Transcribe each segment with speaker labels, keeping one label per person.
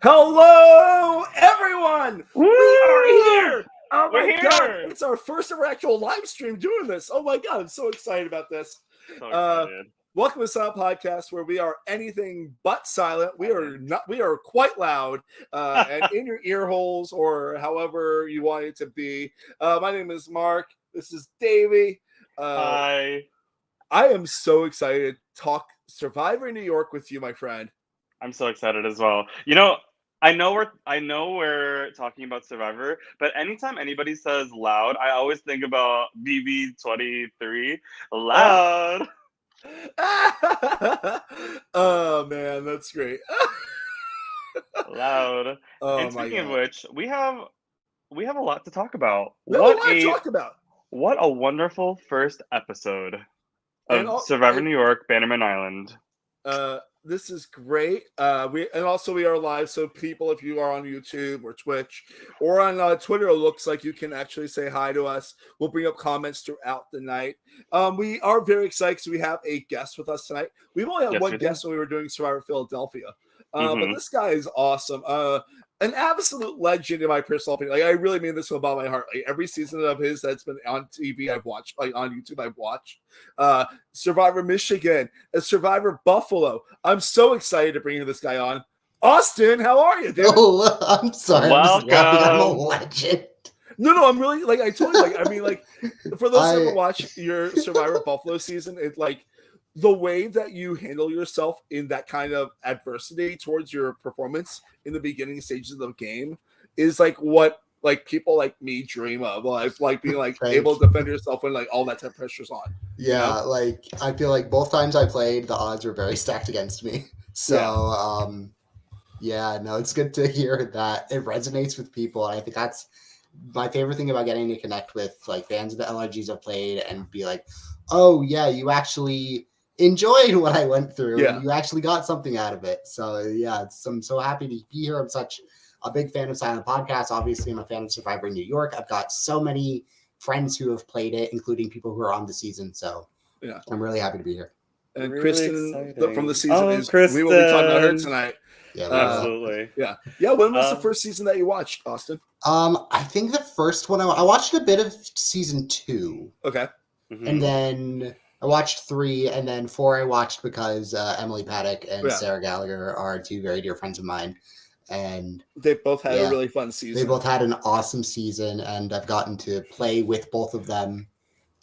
Speaker 1: Hello, everyone!
Speaker 2: Woo!
Speaker 1: We are here! Oh
Speaker 2: We're
Speaker 1: my
Speaker 2: here!
Speaker 1: god, it's our first ever actual live stream doing this. Oh my god, I'm so excited about this.
Speaker 2: So excited.
Speaker 1: Welcome to Silent Podcast, where we are anything but silent. We are quite loud, and in your ear holes or however you want it to be. My name is Mark. This is Davey.
Speaker 2: Hi.
Speaker 1: I am so excited to talk Survivor New York with you, my friend.
Speaker 2: I'm so excited as well. You know, I know we're talking about Survivor, but anytime anybody says loud, I always think about BB23. Loud.
Speaker 1: Oh man, that's great.
Speaker 2: Loud.
Speaker 1: Oh
Speaker 2: And
Speaker 1: my
Speaker 2: speaking of
Speaker 1: god.
Speaker 2: which, we have a lot to talk about.
Speaker 1: We have a lot to talk about.
Speaker 2: What a wonderful first episode of Survivor New York, Bannerman Island.
Speaker 1: This is great. We are live, so people, if you are on YouTube or Twitch or on Twitter, it looks like you can actually say hi to us. We'll bring up comments throughout the night. We are very excited because we have a guest with us tonight. We've only had one guest when we were doing Survivor Philadelphia, but this guy is awesome. An absolute legend in my personal opinion. Like, I really mean this with all my heart. Like, every season of his that's been on TV, I've watched. Like, on YouTube, I've watched. Survivor Michigan, and Survivor Buffalo. I'm so excited to bring this guy on. Austin, how are you, dude?
Speaker 3: Oh, I'm sorry.
Speaker 2: Welcome.
Speaker 3: I'm a legend.
Speaker 1: No, I'm really, like, I told you, like, I mean, like, for those who ever watch your Survivor Buffalo season, it's like, the way that you handle yourself in that kind of adversity towards your performance in the beginning stages of the game is like what like people like me dream of, like being like able to defend yourself when like all that type of pressure's on.
Speaker 3: Yeah, you know? Like I feel like both times I played, the odds were very stacked against me. So no, it's good to hear that it resonates with people. And I think that's my favorite thing about getting to connect with like fans of the LRGs I've played and be like, oh yeah, you actually enjoyed what I went through. Yeah. And you actually got something out of it. So yeah, I'm so happy to be here. I'm such a big fan of Silent Podcast. Obviously, I'm a fan of Survivor New York. I've got so many friends who have played it, including people who are on the season. So yeah, I'm really happy to be here.
Speaker 1: And
Speaker 2: really
Speaker 1: Kristen from the season is
Speaker 2: Kristen.
Speaker 1: We will be talking about her tonight.
Speaker 3: Yeah,
Speaker 2: absolutely.
Speaker 1: Yeah. When was the first season that you watched, Austin?
Speaker 3: I think the first one I watched a bit of season 2.
Speaker 1: Okay.
Speaker 3: And then I watched 3, and then 4 I watched because Emily Paddock and Sarah Gallagher are 2 very dear friends of mine. And
Speaker 1: they both had a really fun season.
Speaker 3: They both had an awesome season, and I've gotten to play with both of them.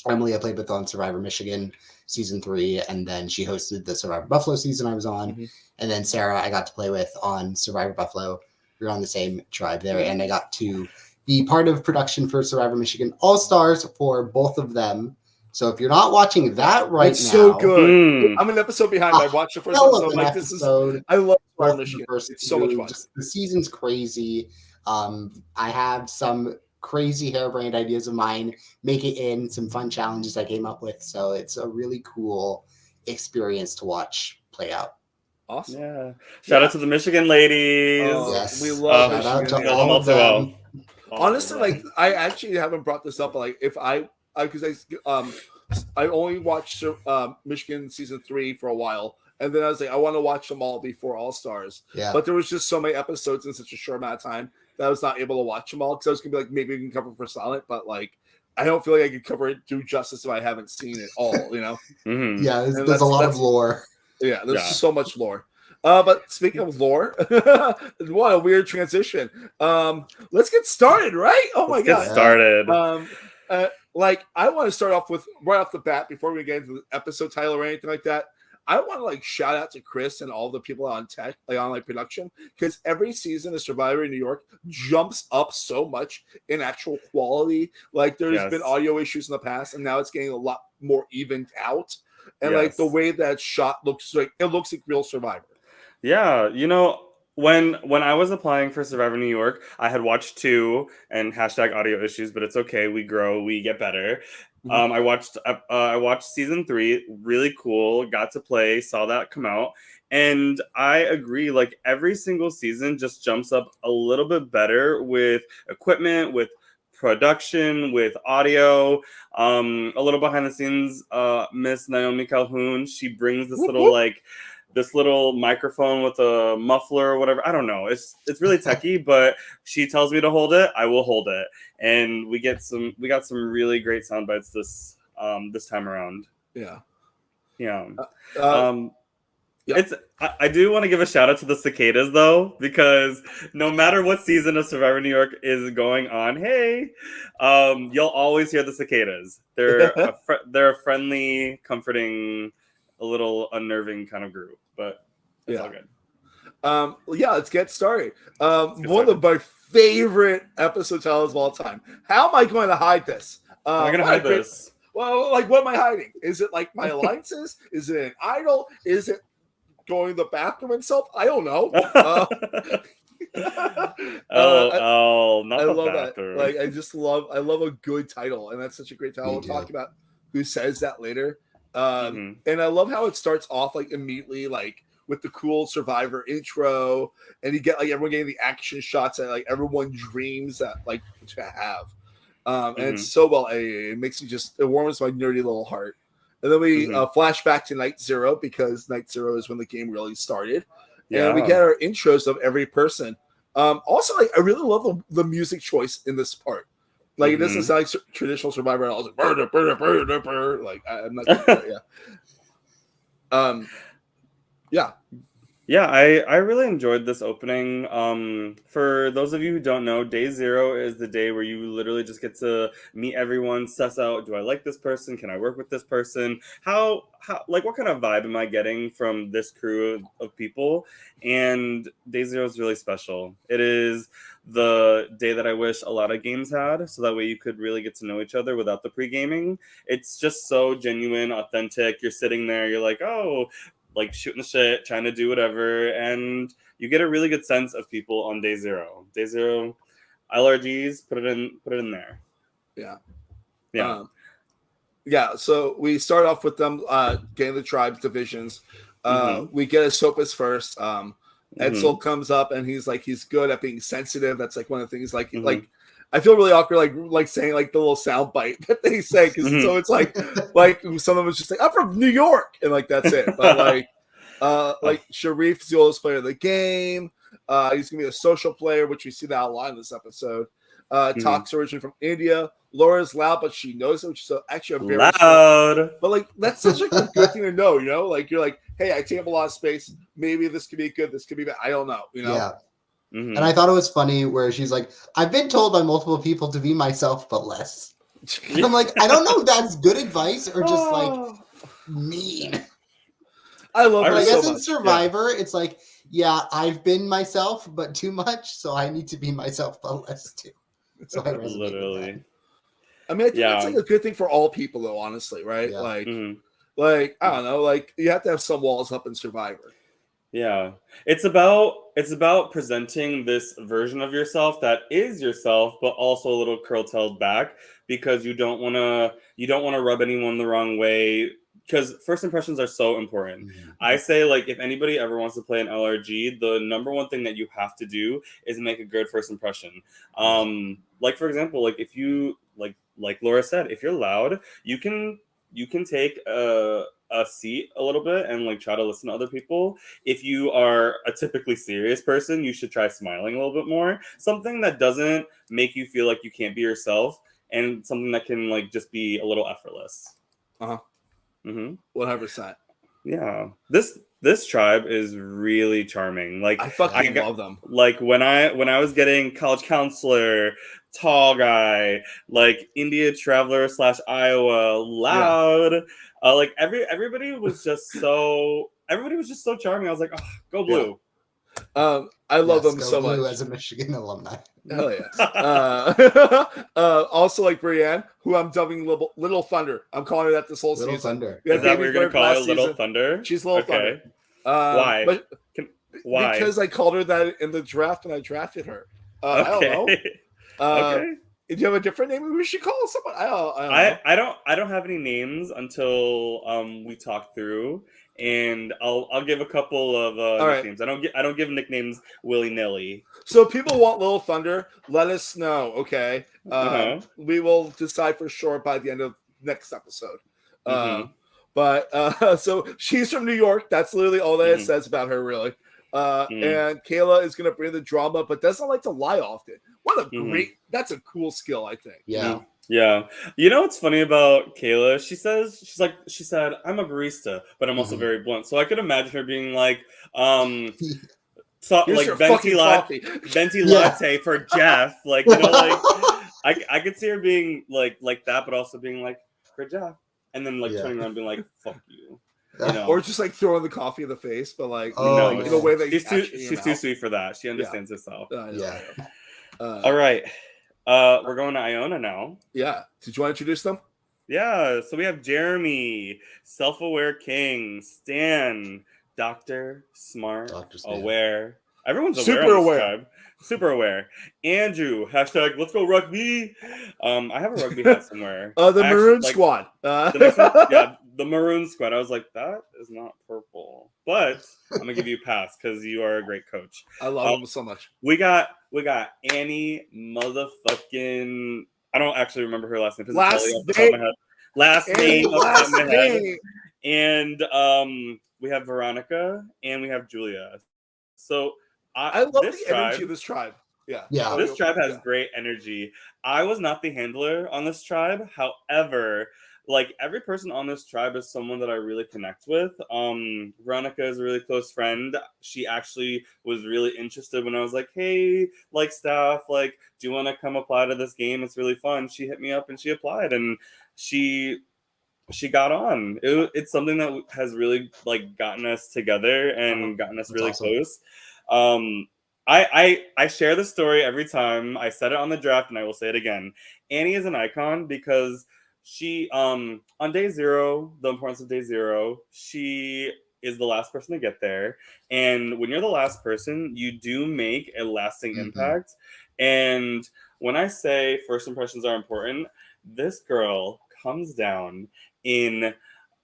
Speaker 3: Emily I played with on Survivor Michigan season 3, and then she hosted the Survivor Buffalo season I was on. And then Sarah I got to play with on Survivor Buffalo. We were on the same tribe there, and I got to be part of production for Survivor Michigan All-Stars for both of them. So if you're not watching that right now,
Speaker 1: so good. I'm an episode behind. I watched the first episode. Like, this is, I love Survivor Michigan. It's so much fun.
Speaker 3: The season's crazy. I have some crazy harebrained ideas of mine make it in, some fun challenges I came up with. So it's a really cool experience to watch play out.
Speaker 1: Awesome.
Speaker 2: Yeah. Shout out to the Michigan ladies.
Speaker 3: Yes.
Speaker 1: We love
Speaker 3: Michigan. Shout out to all of them.
Speaker 1: Honestly, like, I actually haven't brought this up, but like, if because I only watched Michigan season 3 for a while, and then I was like, I want to watch them all before All Stars.
Speaker 3: Yeah.
Speaker 1: But there was just so many episodes in such a short amount of time that I was not able to watch them all because I was gonna be like, maybe we can cover for Silent, but like, I don't feel like I could cover it do justice if I haven't seen it all. You know?
Speaker 3: Yeah, there's a lot of lore.
Speaker 1: Yeah, there's so much lore. But speaking of lore, what a weird transition. Let's get started, right? Oh my god.
Speaker 2: Get started.
Speaker 1: Like, I want to start off with right off the bat before we get into the episode title or anything like that. I want to like shout out to Chris and all the people on tech, like on like production, because every season of Survivor in New York jumps up so much in actual quality. Like, there's been audio issues in the past, and now it's getting a lot more evened out. And like the way that shot looks like real Survivor.
Speaker 2: Yeah, you know, when I was applying for Survivor New York, I had watched 2 and hashtag audio issues, but it's okay. We grow, we get better. I watched season 3, really cool. Got to play, saw that come out, and I agree. Like, every single season just jumps up a little bit better with equipment, with production, with audio. A little behind the scenes, Miss Naomi Calhoun. She brings this little like this little microphone with a muffler or whatever. I don't know. It's really techie, but she tells me to hold it, I will hold it. And we got some really great sound bites this time around.
Speaker 1: Yeah.
Speaker 2: Yeah.
Speaker 1: Yep.
Speaker 2: I do want to give a shout out to the cicadas though, because no matter what season of Survivor New York is going on, you'll always hear the cicadas. They're they're a friendly, comforting, a little unnerving kind of group, but it's all good.
Speaker 1: Let's get started.
Speaker 2: One
Speaker 1: of my favorite episode titles of all time. How am I going to hide this?
Speaker 2: How am I going to hide this?
Speaker 1: Well, like, what am I hiding? Is it like my alliances? Is it an idol? Is it going to the bathroom himself? I don't know.
Speaker 2: Not
Speaker 1: I
Speaker 2: the
Speaker 1: love
Speaker 2: bathroom.
Speaker 1: that. I love a good title, and that's such a great title. We'll talk about who says that later. And I love how it starts off like immediately, like with the cool Survivor intro, and you get like everyone getting the action shots that like everyone dreams that like to have. And it's so well edited. It makes me it warms my nerdy little heart. And then we flash back to night 0, because night 0 is when the game really started. Yeah. And we get our intros of every person. Also, like, I really love the music choice in this part. Like, it doesn't sound like traditional Survivor at all. It's like, like, I'm not sure, yeah.
Speaker 2: Yeah, I really enjoyed this opening. For those of you who don't know, day 0 is the day where you literally just get to meet everyone, suss out, do I like this person? Can I work with this person? How like, what kind of vibe am I getting from this crew of people? And day 0 is really special. It is the day that I wish a lot of games had, so that way you could really get to know each other without the pre-gaming. It's just so genuine, authentic. You're sitting there, you're like, oh, like shooting the shit, trying to do whatever, and you get a really good sense of people on day 0. Day 0, LRGs, put it in there.
Speaker 1: Yeah. So we start off with them getting the tribes divisions. We get a Sopas first. Edsel comes up and he's good at being sensitive. That's like one of the things. Like I feel really awkward like saying like the little sound bite that they say, because so it's like some of them is just like, I'm from New York, and like that's it. But like Sharif's the oldest player of the game. He's gonna be a social player, which we see that a lot in this episode. Talk's originally from India. Laura's loud, but she knows it, which is actually a very
Speaker 2: loud.
Speaker 1: But like that's such like a good thing to know, you know? Like you're like, hey, I take up a lot of space. Maybe this could be good. This could be bad. I don't know, you know?
Speaker 3: Yeah. And I thought it was funny where she's like, I've been told by multiple people to be myself, but less. And I'm like, I don't know if that's good advice or just like mean.
Speaker 1: I love it.
Speaker 3: I guess
Speaker 1: so
Speaker 3: in
Speaker 1: much.
Speaker 3: Survivor, it's like, yeah, I've been myself, but too much, so I need to be myself, but less too. So I resonate with that.
Speaker 1: I mean, I think that's like a good thing for all people, though. Honestly, right?
Speaker 3: Yeah.
Speaker 1: Like I don't know, like you have to have some walls up in Survivor.
Speaker 2: Yeah, it's about presenting this version of yourself that is yourself, but also a little curl-tailed back, because you don't want to rub anyone the wrong way, because first impressions are so important. I say, like, if anybody ever wants to play an LRG, the number one thing that you have to do is make a good first impression. Like, for example, like if you like Laura said, if you're loud, you can take a seat a little bit and like try to listen to other people. If you are a typically serious person, you should try smiling a little bit more. Something that doesn't make you feel like you can't be yourself, and something that can like just be a little effortless.
Speaker 1: 100%.
Speaker 2: Yeah. This tribe is really charming. Like
Speaker 1: I fucking love them.
Speaker 2: Like when I was getting college counselor, tall guy, like India traveler / Iowa, loud. Like everybody was just so charming. I was like, oh, go blue.
Speaker 1: Yeah. I love them
Speaker 3: go
Speaker 1: so
Speaker 3: blue
Speaker 1: much.
Speaker 3: As a Michigan alumni.
Speaker 1: Hell yeah. Also, like Brienne, who I'm dubbing Little Thunder. I'm calling her that this whole
Speaker 3: Little
Speaker 1: season.
Speaker 3: Thunder.
Speaker 2: Is that what you're gonna call her, Little Thunder?
Speaker 1: She's Little Thunder.
Speaker 2: Why? Why?
Speaker 1: Because I called her that in the draft when I drafted her. I don't know.
Speaker 2: Okay.
Speaker 1: Do you have a different name we should call someone? I don't know.
Speaker 2: I don't have any names until we talk through, and I'll give a couple of nicknames. Right. I don't give nicknames willy-nilly.
Speaker 1: So if people want Little Thunder, let us know, okay? We will decide for sure by the end of next episode. But But so she's from New York. That's literally all that it says about her, really. And Kayla is going to bring the drama, but doesn't like to lie often. What a great, that's a cool skill, I think.
Speaker 3: Yeah.
Speaker 2: Yeah. You know what's funny about Kayla? She said, I'm a barista, but I'm also very blunt. So I could imagine her being like, so,
Speaker 1: Here's
Speaker 2: like
Speaker 1: your
Speaker 2: venti
Speaker 1: fucking coffee.
Speaker 2: latte for Jeff. Like, you know, like I could see her being like that, but also being like, for Jeff. And then like turning around and being like, fuck you. You know?
Speaker 1: Or just like throwing the coffee in the face, but like
Speaker 2: no,
Speaker 1: in a way that
Speaker 2: she's too sweet for that. She understands herself.
Speaker 1: Yeah.
Speaker 2: All right. We're going to Iona now.
Speaker 1: Yeah. Did you want to introduce them?
Speaker 2: Yeah. So we have Jeremy, self-aware king, Stan, Dr. Smart, aware. Everyone's aware on this tribe. Super aware. Andrew, hashtag let's go rugby. I have a rugby hat somewhere.
Speaker 1: The Maroon Squad.
Speaker 2: The next one, yeah, the Maroon Squad. I was like, that is not purple. But I'm gonna give you a pass because you are a great coach.
Speaker 1: I love them so much.
Speaker 2: We got Annie motherfucking, I don't actually remember her last name. Last name. And we have Veronica and we have Julia. So
Speaker 1: I love the energy of this tribe. Yeah.
Speaker 2: This tribe has great energy. I was not the handler on this tribe. However, like every person on this tribe is someone that I really connect with. Veronica is a really close friend. She actually was really interested when I was like, hey, like staff, like, do you want to come apply to this game? It's really fun. She hit me up and she applied and she got on. It's something that has really like gotten us together and gotten us really close. I share the story every time. I said it on the draft and I will say it again. Annie is an icon because she on day 0, the importance of day 0, she is the last person to get there. And when you're the last person, you do make a lasting impact. And when I say first impressions are important, this girl comes down in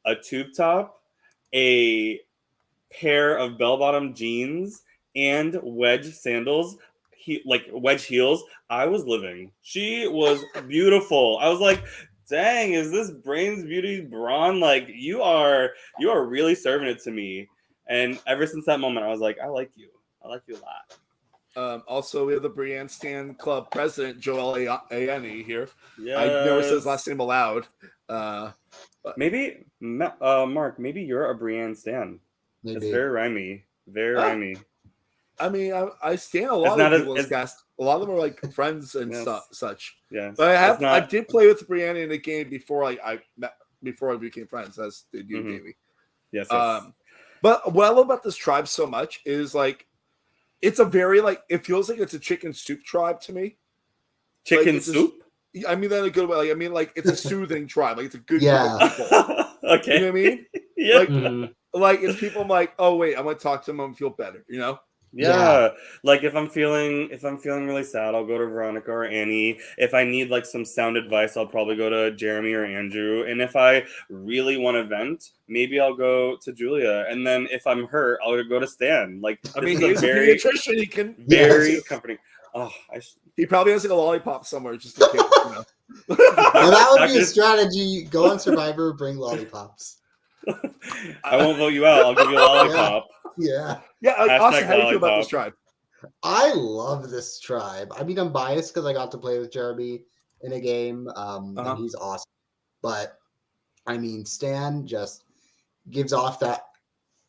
Speaker 2: a tube top, a pair of bell-bottom jeans, and wedge sandals, wedge heels. I was living. She was beautiful. I was like, dang, is this Brains Beauty Braun? Like, you are really serving it to me. And ever since that moment, I was like, I like you. I like you a lot.
Speaker 1: Also, we have the Brienne Stan Club president, Joel Ayeni here.
Speaker 2: Yes.
Speaker 1: I never said his last name aloud.
Speaker 2: Maybe, Mark, maybe you're a Brienne Stan. Maybe. It's very rhymy. Very rhymy.
Speaker 1: I mean, I stand a lot of people's guests. A lot of them are like friends and such.
Speaker 2: Yeah,
Speaker 1: but I did play with Brianna in a game before before we became friends, as did you, Davey.
Speaker 2: Yes.
Speaker 1: But what I love about this tribe so much is like it's a very it feels like it's a chicken soup tribe to me.
Speaker 2: Chicken soup?
Speaker 1: I mean that in a good way. Like, I mean, like it's a soothing tribe. Like it's a good group of people.
Speaker 2: Okay.
Speaker 1: You know what I mean?
Speaker 2: Yeah.
Speaker 1: Like it's people I'm like, oh wait, I'm gonna talk to them and feel better, you know?
Speaker 2: Yeah. Like if I'm feeling really sad, I'll go to Veronica or Annie. If I need like some sound advice, I'll probably go to Jeremy or Andrew. And if I really want to vent, maybe I'll go to Julia. And then if I'm hurt, I'll go to Stan. Like
Speaker 1: I mean, he's a pediatrician. He can
Speaker 2: comforting. Oh,
Speaker 1: he probably has like a lollipop somewhere just in case, you know.
Speaker 3: Well, that would be a strategy. Go on Survivor, bring lollipops.
Speaker 2: I won't vote you out. I'll give you a lollipop.
Speaker 3: Yeah.
Speaker 1: Austin, how do you feel about this tribe?
Speaker 3: I love this tribe. I mean, I'm biased because I got to play with Jeremy in a game, and he's awesome. But I mean, Stan just gives off that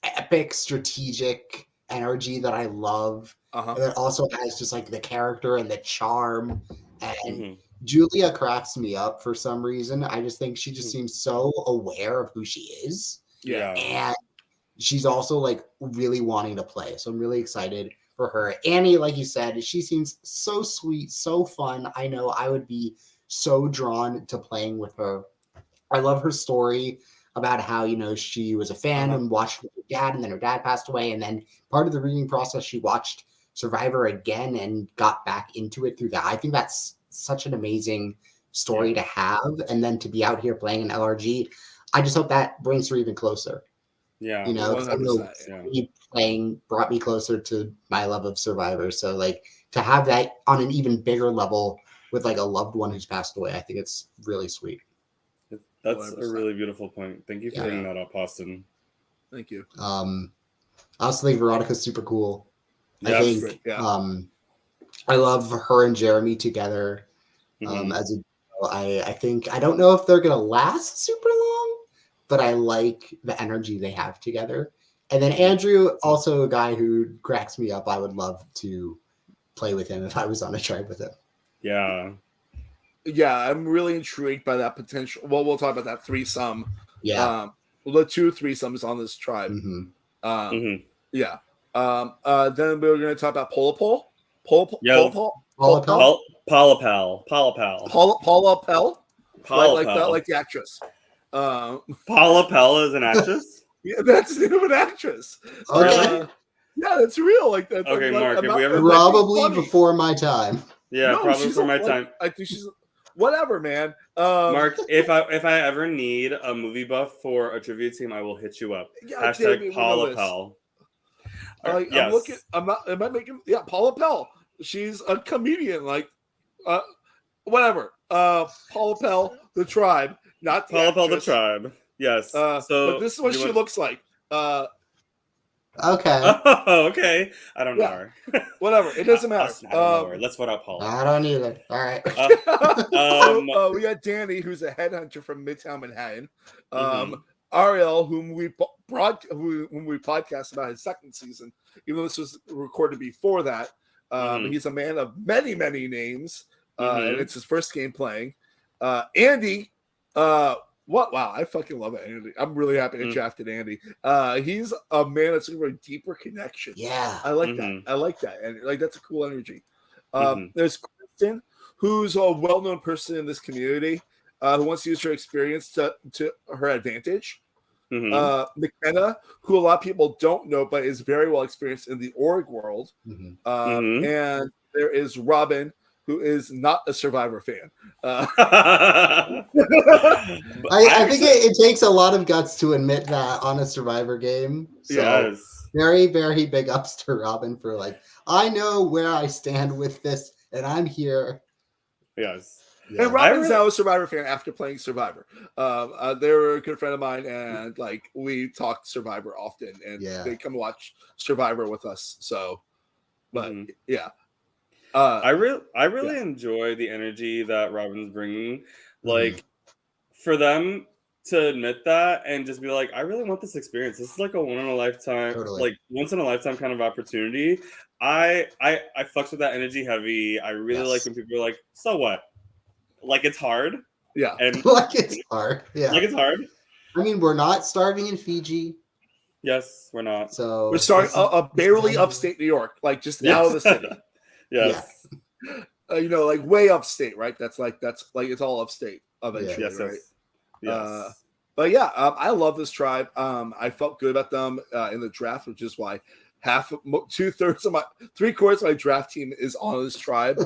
Speaker 3: epic strategic energy that I love. And it also has just like the character and the charm. And Julia cracks me up for some reason. I just think she just seems so aware of who she is.
Speaker 2: Yeah.
Speaker 3: And she's also like really wanting to play. So I'm really excited for her. Annie, like you said, she seems so sweet, so fun. I know I would be so drawn to playing with her. I love her story about how, you know, she was a fan and watched with her dad, and then her dad passed away. And then part of the reading process, she watched Survivor again and got back into it through that. I think that's such an amazing story to have. And then to be out here playing an LRG, I just hope that brings her even closer.
Speaker 2: Yeah.
Speaker 3: You know, playing brought me closer to my love of Survivor. So like to have that on an even bigger level with like a loved one who's passed away, I think it's really sweet.
Speaker 2: That's a really beautiful point. Thank you for bringing that up, Austin.
Speaker 1: Thank you.
Speaker 3: I also think Veronica's super cool.
Speaker 2: Yes.
Speaker 3: I think I love her and Jeremy together. As I think I don't know if they're gonna last super long, but I like the energy they have together. And then Andrew, also a guy who cracks me up. I would love to play with him if I was on a tribe with him.
Speaker 2: Yeah.
Speaker 1: Yeah, I'm really intrigued by that potential. Well, we'll talk about that threesome.
Speaker 3: Yeah.
Speaker 1: The 2 threesomes on this tribe. Yeah. Then we were going to talk about Paula Pell. Like the actress.
Speaker 2: Paula Pell is an actress?
Speaker 1: Yeah, that's the name of an actress.
Speaker 3: Okay.
Speaker 1: Yeah, that's real. Like that.
Speaker 2: Okay, Mark, if we ever
Speaker 3: probably before my time.
Speaker 2: Yeah, no, probably before my time.
Speaker 1: I think she's whatever, man.
Speaker 2: Mark, if I ever need a movie buff for a trivia team, I will hit you up. Hashtag Paula Pell.
Speaker 1: Yes. Am I making? Yeah, Paula Pell. She's a comedian. Like, whatever. Paula Pell, the tribe, not the
Speaker 2: Paula Pell, the
Speaker 1: actress.
Speaker 2: tribe. Yes.
Speaker 1: But this is what she looks like.
Speaker 3: Okay.
Speaker 2: Oh, okay. I don't know her.
Speaker 1: Whatever. It doesn't matter.
Speaker 2: I don't know her. Let's vote out Paula.
Speaker 3: I don't either. All right.
Speaker 1: We got Danny, who's a headhunter from Midtown Manhattan. Ariel, whom we podcast about his second season, even though this was recorded before that. He's a man of many, many names, and it's his first game playing. Andy, wow, I fucking love Andy. I'm really happy I drafted Andy. He's a man that's looking for a deeper connection.
Speaker 3: Yeah,
Speaker 1: I like that. I like that, and like that's a cool energy. There's Kristen, who's a well-known person in this community, who wants to use her experience to her advantage. McKenna, who a lot of people don't know, but is very well experienced in the org world. And there is Robin, who is not a Survivor fan.
Speaker 3: I think it takes a lot of guts to admit that on a Survivor game. So very, very big ups to Robin for like, I know where I stand with this, and I'm here.
Speaker 2: Yes.
Speaker 1: Yeah. And Robin's now a Survivor fan after playing Survivor. They're a good friend of mine, and like we talk Survivor often, and they come watch Survivor with us. So, but
Speaker 2: I really enjoy the energy that Robin's bringing. Like for them to admit that and just be like, I really want this experience. This is like a once in a lifetime kind of opportunity. I fucks with that energy heavy. I really like when people are like, so what? Like it's hard.
Speaker 1: Yeah.
Speaker 2: And
Speaker 3: like it's hard. Yeah.
Speaker 2: Like it's hard.
Speaker 3: I mean, we're not starving in Fiji.
Speaker 2: Yes, we're not.
Speaker 3: So
Speaker 1: we're starting barely upstate New York, like just out of the city.
Speaker 2: Yes.
Speaker 1: Yeah. Like way upstate, right? That's like it's all upstate eventually, right?
Speaker 2: Yes.
Speaker 1: But yeah, I love this tribe. I felt good about them in the draft, which is why 3/4 of my draft team is on this tribe.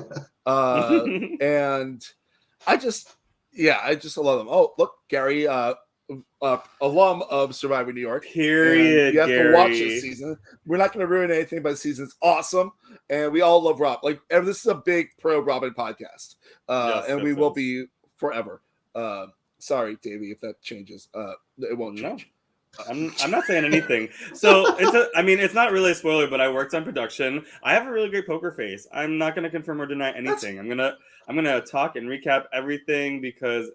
Speaker 1: And I just love them. Oh, look, Gary, alum of Survivor New York.
Speaker 2: Period.
Speaker 1: You have to watch this season. We're not going to ruin anything, but the season's awesome, and we all love Rob. Like, this is a big pro Robin podcast, and we will be forever. Sorry, Davey, if that changes. It won't change.
Speaker 2: I'm not saying anything. So it's not really a spoiler, but I worked on production. I have a really great poker face. I'm not going to confirm or deny anything. I'm gonna talk and recap everything because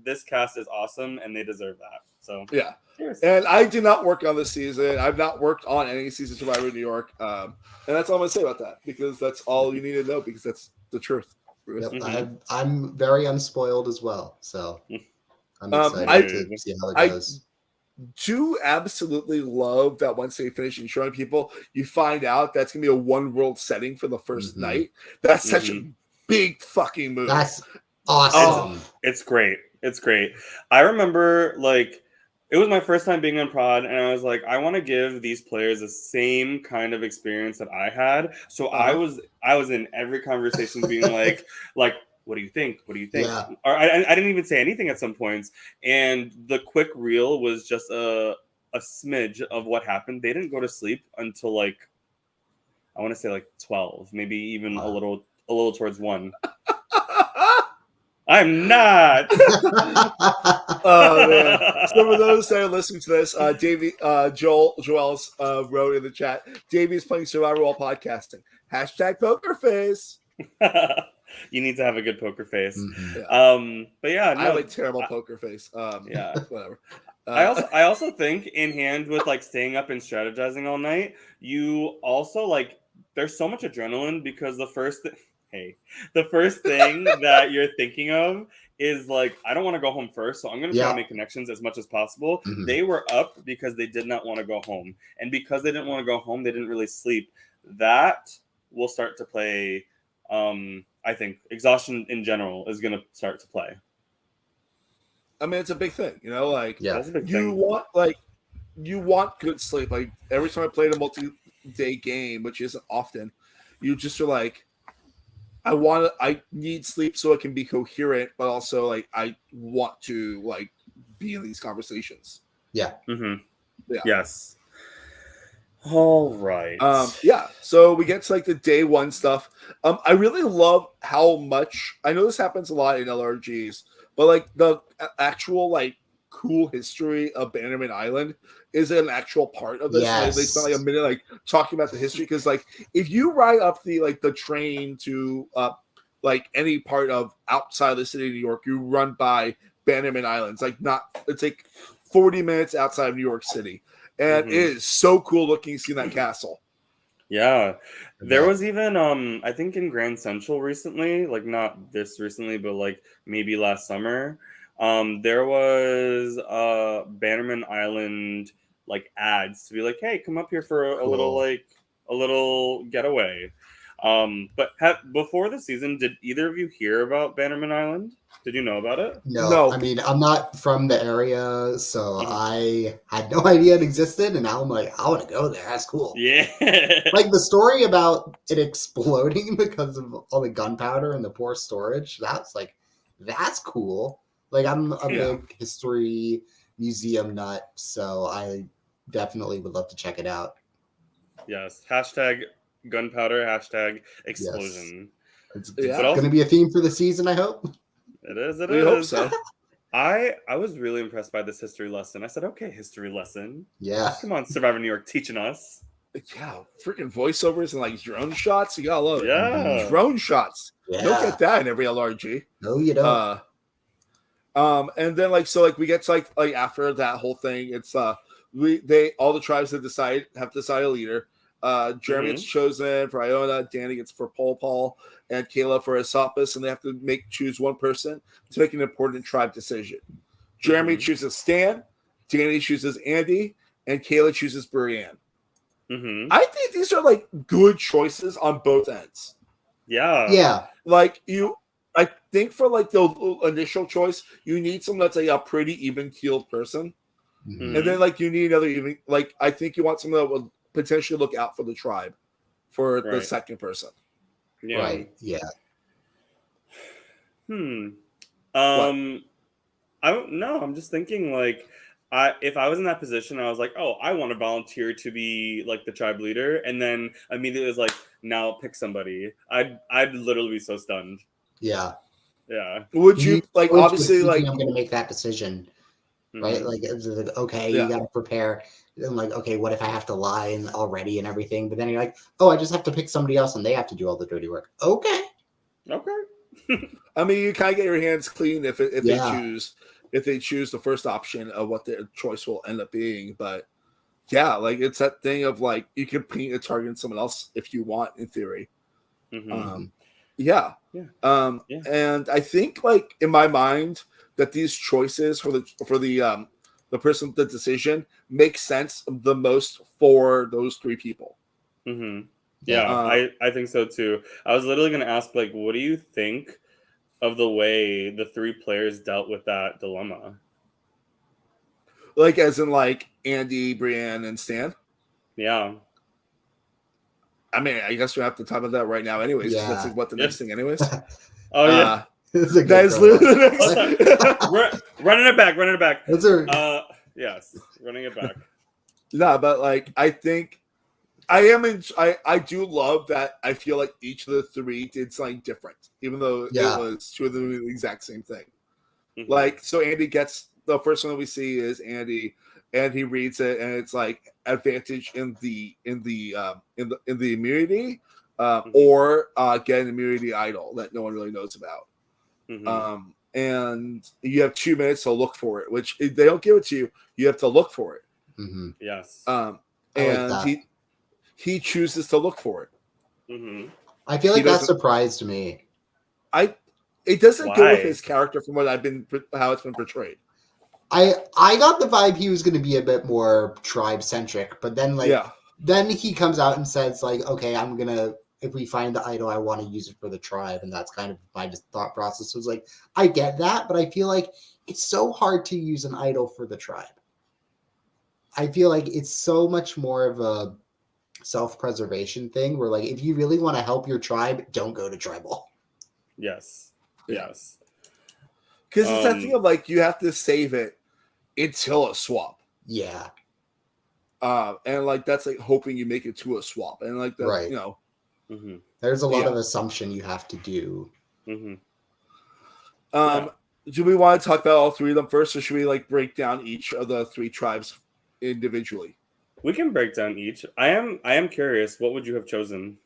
Speaker 2: this cast is awesome and they deserve that. So
Speaker 1: yeah.
Speaker 2: Cheers.
Speaker 1: And I did not work on this season. I've not worked on any season of Survivor New York, and that's all I'm gonna say about that because that's all you need to know because that's the truth.
Speaker 3: Yep, I'm very unspoiled as well, so I'm excited to see how it goes.
Speaker 1: Do absolutely love that once they finish showing people, you find out that's gonna be a one world setting for the first night. That's such a big fucking move.
Speaker 3: That's awesome.
Speaker 2: It's great. It's great. I remember it was my first time being on prod, and I was like, I want to give these players the same kind of experience that I had. So I was in every conversation being like, what do you think? What do you think?
Speaker 3: Yeah.
Speaker 2: Or I didn't even say anything at some points. And the quick reel was just a smidge of what happened. They didn't go to sleep until I want to say 12, maybe even a little towards 1. I'm not.
Speaker 1: Oh man! So for those that are listening to this, Joel's wrote in the chat. Davey's playing Survivor while podcasting. # poker face.
Speaker 2: You need to have a good poker face.
Speaker 3: Mm-hmm.
Speaker 2: But yeah,
Speaker 1: I
Speaker 2: no,
Speaker 1: have a terrible poker face.
Speaker 2: yeah.
Speaker 1: Whatever.
Speaker 2: I also think in hand with like staying up and strategizing all night, you also like there's so much adrenaline because the first thing that you're thinking of is like I don't want to go home first, so I'm going to try to make connections as much as possible.
Speaker 3: Mm-hmm.
Speaker 2: They were up because they did not want to go home, and because they didn't want to go home, they didn't really sleep. That will start to play. I think exhaustion in general is going to start to play.
Speaker 1: I mean, it's a big thing, you know. Like,
Speaker 2: That's a big
Speaker 1: you
Speaker 2: thing.
Speaker 1: you want good sleep. Like every time I played a multi-day game, which isn't often, you just are like, I need sleep so I can be coherent, but also like I want to like be in these conversations.
Speaker 3: Yeah.
Speaker 2: Mm-hmm.
Speaker 1: Yeah.
Speaker 2: Yes. All right.
Speaker 1: Yeah. So we get to like the day one stuff. I really love how much I know this happens a lot in LRGs, but like the actual like cool history of Bannerman Island is an actual part of this.
Speaker 3: Yes.
Speaker 1: Like, they spent like a minute like talking about the history because like if you ride up the train to like any part of outside of the city of New York, you run by Bannerman Island. It's like 40 minutes outside of New York City. And it is so cool looking seeing that castle.
Speaker 2: Yeah. There was even I think in Grand Central recently, like not this recently, but like maybe last summer, there was Bannerman Island like ads to be like, hey, come up here for a little getaway. But before the season, did either of you hear about Bannerman Island? Did you know about it?
Speaker 3: No. I mean, I'm not from the area, so I had no idea it existed, and now I'm like, I want to go there. That's cool.
Speaker 2: Yeah.
Speaker 3: Like the story about it exploding because of all the gunpowder and the poor storage. That's cool. Like I'm a big history museum nut, so I definitely would love to check it out.
Speaker 2: Yes. # gunpowder, # explosion.
Speaker 3: Yes. It's going to be a theme for the season, I hope.
Speaker 2: It is.
Speaker 1: We hope so.
Speaker 2: I was really impressed by this history lesson. I said, okay, history lesson.
Speaker 3: Yeah.
Speaker 2: Come on, Survivor New York, teaching us.
Speaker 1: Yeah, freaking voiceovers and like drone shots. You gotta love it.
Speaker 2: Yeah.
Speaker 1: Drone shots.
Speaker 3: Yeah.
Speaker 1: You don't get that in every LRG.
Speaker 3: No, you don't.
Speaker 1: And then we get to like after that whole thing, it's all the tribes have to decide a leader. Jeremy gets chosen for Iona, Danny gets for Paul, and Kayla for Esopus, and they have to choose one person to make an important tribe decision. Jeremy chooses Stan, Danny chooses Andy, and Kayla chooses Brienne. I think these are like good choices on both ends.
Speaker 2: Yeah.
Speaker 3: Yeah.
Speaker 1: I think for like the initial choice, you need someone that's a pretty even-keeled person. And then you need another I think you want someone that will potentially look out for the tribe for the second person.
Speaker 2: Yeah.
Speaker 3: Right. Yeah.
Speaker 2: I don't know. I'm just thinking if I was in that position, I was like, oh, I want to volunteer to be like the tribe leader, and then immediately was like, now pick somebody. I'd literally be so stunned.
Speaker 3: Yeah.
Speaker 2: Yeah.
Speaker 1: Would you obviously
Speaker 3: I'm going to make that decision, right? Like, okay, you got to prepare. And like, okay, what if I have to lie already and everything? But then you're like, oh, I just have to pick somebody else and they have to do all the dirty work. Okay.
Speaker 1: I mean, you kind of get your hands clean if they choose the first option of what their choice will end up being. But yeah, it's that thing of you can paint a target on someone else if you want, in theory. And I think in my mind that these choices for the person with the decision makes sense the most for those three people.
Speaker 2: Yeah, I think so too. I was literally going to ask, what do you think of the way the three players dealt with that dilemma?
Speaker 1: As in Andy, Brienne, and Stan?
Speaker 2: Yeah.
Speaker 1: I mean, I guess we have to talk about that right now anyways. Yeah. That's the next thing anyways.
Speaker 2: Oh, yeah.
Speaker 1: That is literally the
Speaker 2: next. Running it back.
Speaker 3: Yes,
Speaker 2: running it back.
Speaker 1: No, but I think I do love that. I feel like each of the three did something different, even though it was two of them doing the exact same thing.
Speaker 2: Mhm.
Speaker 1: Like, so Andy gets the first one that we see is Andy, and he reads it, and it's like advantage in the immunity, or get an immunity idol that no one really knows about.
Speaker 2: Mhm.
Speaker 1: And you have 2 minutes to look for it, which if they don't give it to you. You have to look for it.
Speaker 3: Mm-hmm.
Speaker 2: Yes.
Speaker 3: I like
Speaker 1: And
Speaker 3: that.
Speaker 1: he chooses to look for it.
Speaker 2: Mhm.
Speaker 3: I feel
Speaker 1: He
Speaker 3: like that
Speaker 1: doesn't-
Speaker 3: surprised me.
Speaker 1: It doesn't go with
Speaker 2: Why?
Speaker 1: his character from what how it's been portrayed.
Speaker 3: I got the vibe he was going to be a bit more tribe centric, but then then he comes out and says like, okay, I'm gonna, if we find the idol, I want to use it for the tribe, and that's kind of my thought process was like, I get that, but I feel like it's so hard to use an idol for the tribe. I feel like it's so much more of a self-preservation thing where like if you really want to help your tribe, don't go to tribal.
Speaker 2: Yes.
Speaker 1: Yeah.
Speaker 2: Yes.
Speaker 1: Because it's that thing of like you have to save it until a swap.
Speaker 3: Yeah.
Speaker 1: And like that's like hoping you make it to a swap. And like that,
Speaker 3: Right.
Speaker 1: you know.
Speaker 2: Mhm.
Speaker 3: There's a lot of assumption you have to do.
Speaker 2: Mhm.
Speaker 1: Do we want to talk about all three of them first, or should we like break down each of the three tribes individually?
Speaker 2: We can break down each. I am curious. What would you have chosen?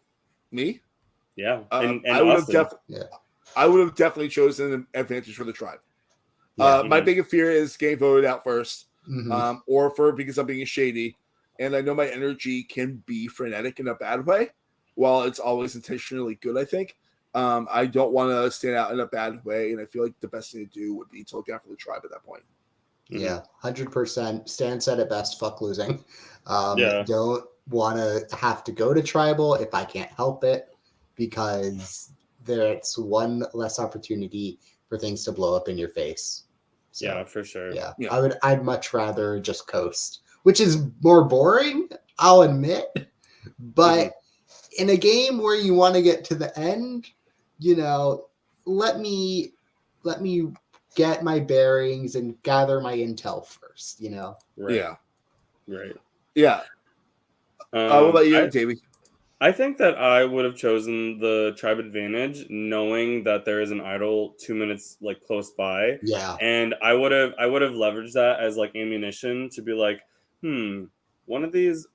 Speaker 1: Me?
Speaker 2: Yeah. And
Speaker 1: I would have
Speaker 2: Austin.
Speaker 1: I would have definitely chosen an advantage for the tribe.
Speaker 3: Yeah.
Speaker 1: My biggest fear is getting voted out first,
Speaker 3: Mhm.
Speaker 1: or for because I'm being shady, and I know my energy can be frenetic in a bad way, while it's always intentionally good. I think I don't want to stand out in a bad way, and I feel like the best thing to do would be to look out for the tribe at that point.
Speaker 3: Yeah, 100%. Stan said it best, fuck losing.
Speaker 2: Yeah.
Speaker 3: Don't want to have to go to tribal if I can't help it, because there's one less opportunity for things to blow up in your face. So,
Speaker 2: Yeah, for sure.
Speaker 3: yeah,
Speaker 1: Yeah.
Speaker 3: I'd much rather just coast, which is more boring, I'll admit. But in a game where you want to get to the end, you know, let me get my bearings and gather my intel first, you know?
Speaker 2: Right.
Speaker 1: Yeah.
Speaker 2: Right.
Speaker 1: Yeah. What about you,
Speaker 2: I,
Speaker 1: Davey?
Speaker 2: I think that I would have chosen the tribe advantage, knowing that there is an idol 2 minutes like close by.
Speaker 3: Yeah.
Speaker 2: And I would have leveraged that as like ammunition to be like, one of these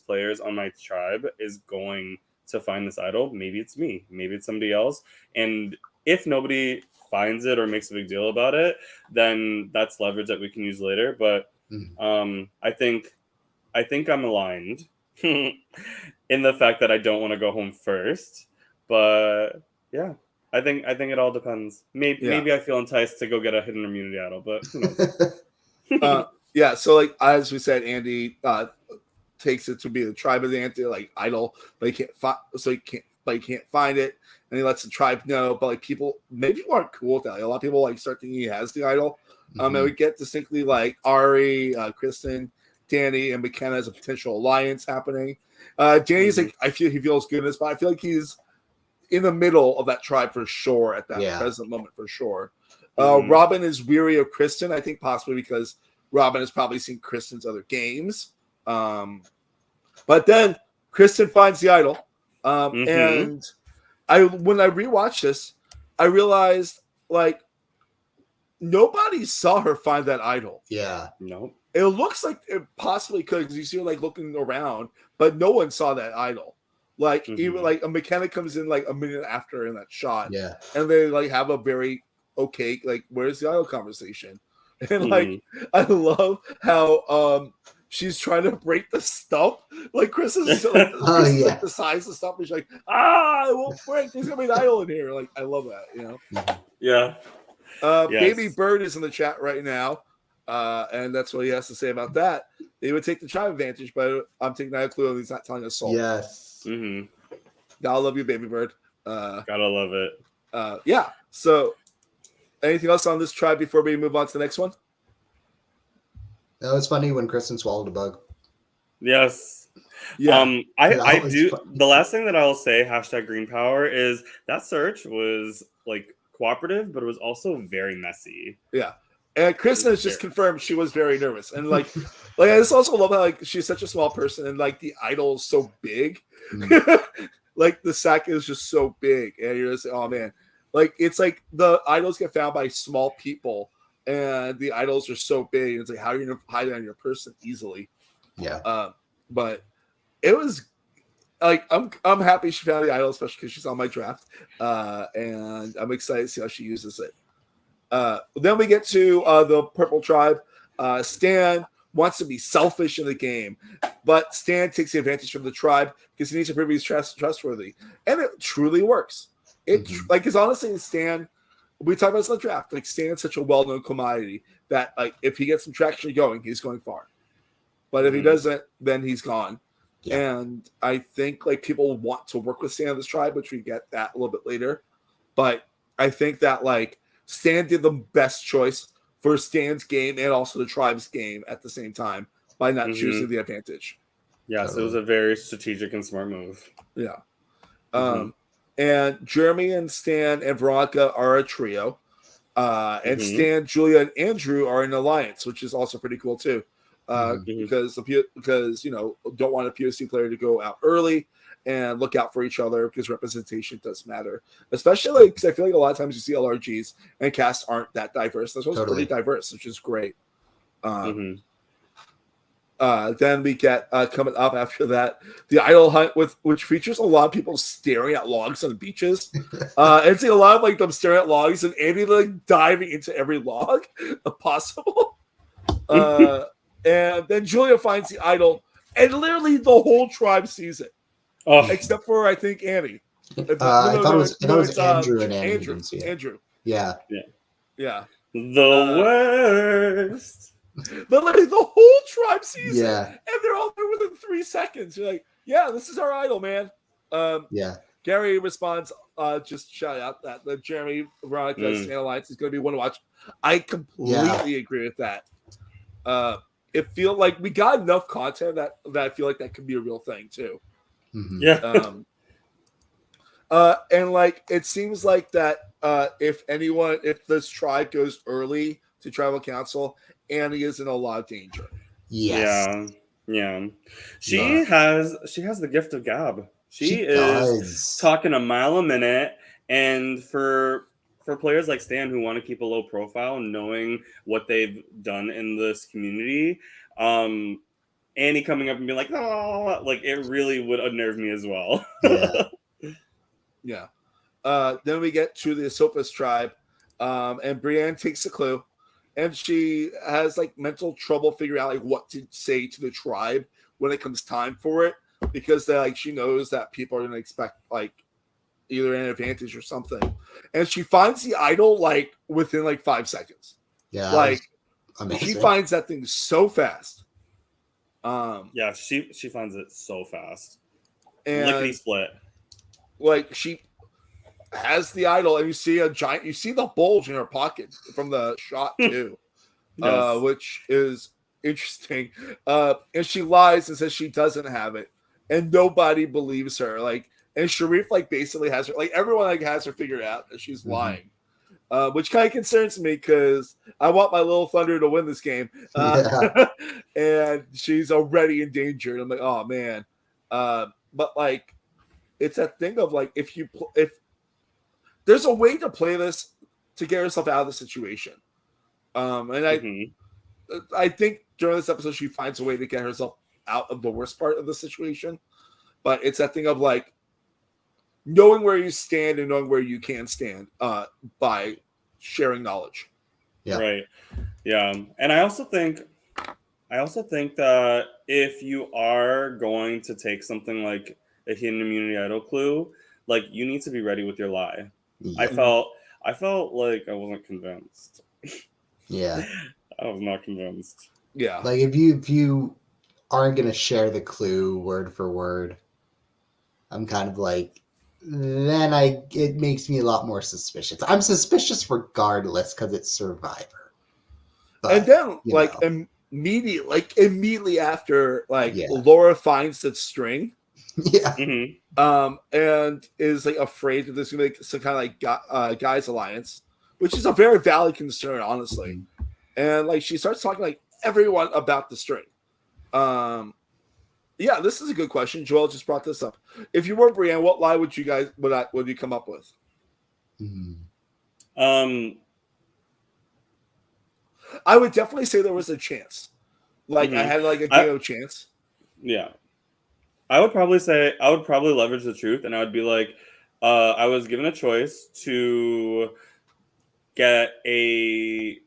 Speaker 2: players on my tribe is going to find this idol. Maybe it's me, maybe it's somebody else. And if nobody finds it or makes a big deal about it, then that's leverage that we can use later. But I think I'm aligned in the fact that I don't want to go home first. But yeah, I think it all depends. Maybe I feel enticed to go get a hidden immunity idol, but who knows?
Speaker 1: Yeah, so like as we said, Andy takes it to be the tribe of the idol, but he can't find it, and he lets the tribe know. But like people aren't cool with that. Like, a lot of people like start thinking he has the idol. And we get distinctly like Ari, Kristen, Danny, and McKenna as a potential alliance happening. Danny's like, I feel he feels good in this, but I feel like he's in the middle of that tribe for sure at that present moment for sure. Robin is weary of Kristen, I think possibly because Robin has probably seen Kristen's other games. But then Kristen finds the idol. And when I rewatched this, I realized like nobody saw her find that idol.
Speaker 3: Yeah.
Speaker 2: Nope.
Speaker 1: It looks like it possibly could because you see her like looking around, but no one saw that idol. Like even like a mechanic comes in like a minute after in that shot, and they like have a very okay like where's the idol conversation, and like I love how she's trying to break the stump. Like Chris is like, like the size of stump, and she's like it won't break. There's gonna be an idol in here. Like I love that, you know.
Speaker 2: Yeah.
Speaker 1: Baby Bird is in the chat right now. And that's what he has to say about that. They would take the tribe advantage, but I'm taking that clue and he's not telling us so.
Speaker 3: Yes.
Speaker 1: Gotta love you, Baby Bird.
Speaker 2: Gotta love it.
Speaker 1: Yeah. So anything else on this tribe before we move on to the next one?
Speaker 3: That was funny when Kristen swallowed a bug.
Speaker 2: Yes.
Speaker 1: Yeah.
Speaker 2: I do. Funny. The last thing that I'll say, #green power, is that search was like cooperative, but it was also very messy.
Speaker 1: Yeah. And Kristen has just confirmed she was very nervous. And like I just also love how like she's such a small person and like the idol is so big. Like the sack is just so big. And you're just oh man. Like it's like the idols get found by small people and the idols are so big. It's like how are you gonna hide it on your person easily?
Speaker 3: Yeah.
Speaker 1: But it was like I'm happy she found the idol, especially because she's on my draft. And I'm excited to see how she uses it. Then we get to the Purple Tribe. Stan wants to be selfish in the game, but Stan takes the advantage from the tribe because he needs to prove he's trustworthy, and it truly works. It like because honestly, Stan, we talked about this in the draft. Like Stan's such a well-known commodity that like if he gets some traction going, he's going far. But if he doesn't, then he's gone. Yeah. And I think like people want to work with Stan in this tribe, which we get that a little bit later. But I think that like Stan did the best choice for Stan's game and also the tribe's game at the same time by not choosing the advantage.
Speaker 2: Yes, it was a very strategic and smart move.
Speaker 1: Yeah. And Jeremy and Stan and Veronica are a trio. And Stan, Julia, and Andrew are an alliance, which is also pretty cool too. Because you know don't want a POC player to go out early and look out for each other because representation does matter, especially because I feel like a lot of times you see LRGs and casts aren't that diverse. This one's pretty diverse, which is great. Then we get coming up after that the idol hunt which features a lot of people staring at logs on beaches and see a lot of like them staring at logs and Andy like diving into every log possible. And then Julia finds the idol, and literally the whole tribe sees it, except for I think Annie.
Speaker 3: I thought it was Andrew and Annie.
Speaker 1: Andrew.
Speaker 3: Yeah.
Speaker 2: The worst.
Speaker 1: Literally the whole tribe sees it,
Speaker 3: Yeah.
Speaker 1: and they're all there within 3 seconds. You're like, yeah, this is our idol, man. Gary responds, just shout out that the Jeremy Veronica Stan Alliance is going to be one to watch. I completely agree with that. It feels like we got enough content that I feel like that could be a real thing too. And like it seems like that if this tribe goes early to tribal council, Annie is in a lot of danger.
Speaker 2: Yes. Yeah. She has the gift of gab. She is talking a mile a minute, and for players like Stan who want to keep a low profile and knowing what they've done in this community, Annie coming up and being like, oh, like it really would unnerve me as well.
Speaker 1: Then we get to the Esopus tribe, and Brienne takes the clue, and she has like mental trouble figuring out like what to say to the tribe when it comes time for it, because like she knows that people are going to expect like either an advantage or something, and she finds the idol like within like 5 seconds. Like she finds that thing so fast.
Speaker 2: She finds it so fast.
Speaker 1: And
Speaker 2: lickety split.
Speaker 1: Like she has the idol, and you see the bulge in her pocket from the shot too, which is interesting. And she lies and says she doesn't have it, and nobody believes her. Like. And Sharif like basically has her like everyone like has her figured out that she's lying, which kind of concerns me because I want my little Thunder to win this game, and she's already in danger. And I'm like, oh man, but like it's that thing of like if there's a way to play this to get herself out of the situation, and I think during this episode she finds a way to get herself out of the worst part of the situation, but it's that thing of like. Knowing where you stand and knowing where you can stand by sharing knowledge.
Speaker 2: Right. Yeah. And I also think that if you are going to take something like a hidden immunity idol clue, like you need to be ready with your lie. I felt like I wasn't convinced. I was not convinced.
Speaker 3: Like if you aren't gonna share the clue word for word, I'm kind of like then it makes me a lot more suspicious. I'm suspicious regardless because it's Survivor. But,
Speaker 1: and then immediately after Laura finds that string, and is like afraid that there's gonna be some kind of like guys alliance, which is a very valid concern, honestly. and like she starts talking like everyone about the string. Yeah, this is a good question. Joel just brought this up. If you were Brienne, what lie would you come up with? I would definitely say there was a chance. Like I had like a game of chance.
Speaker 2: Yeah. I would probably leverage the truth, and I would be like, I was given a choice to get a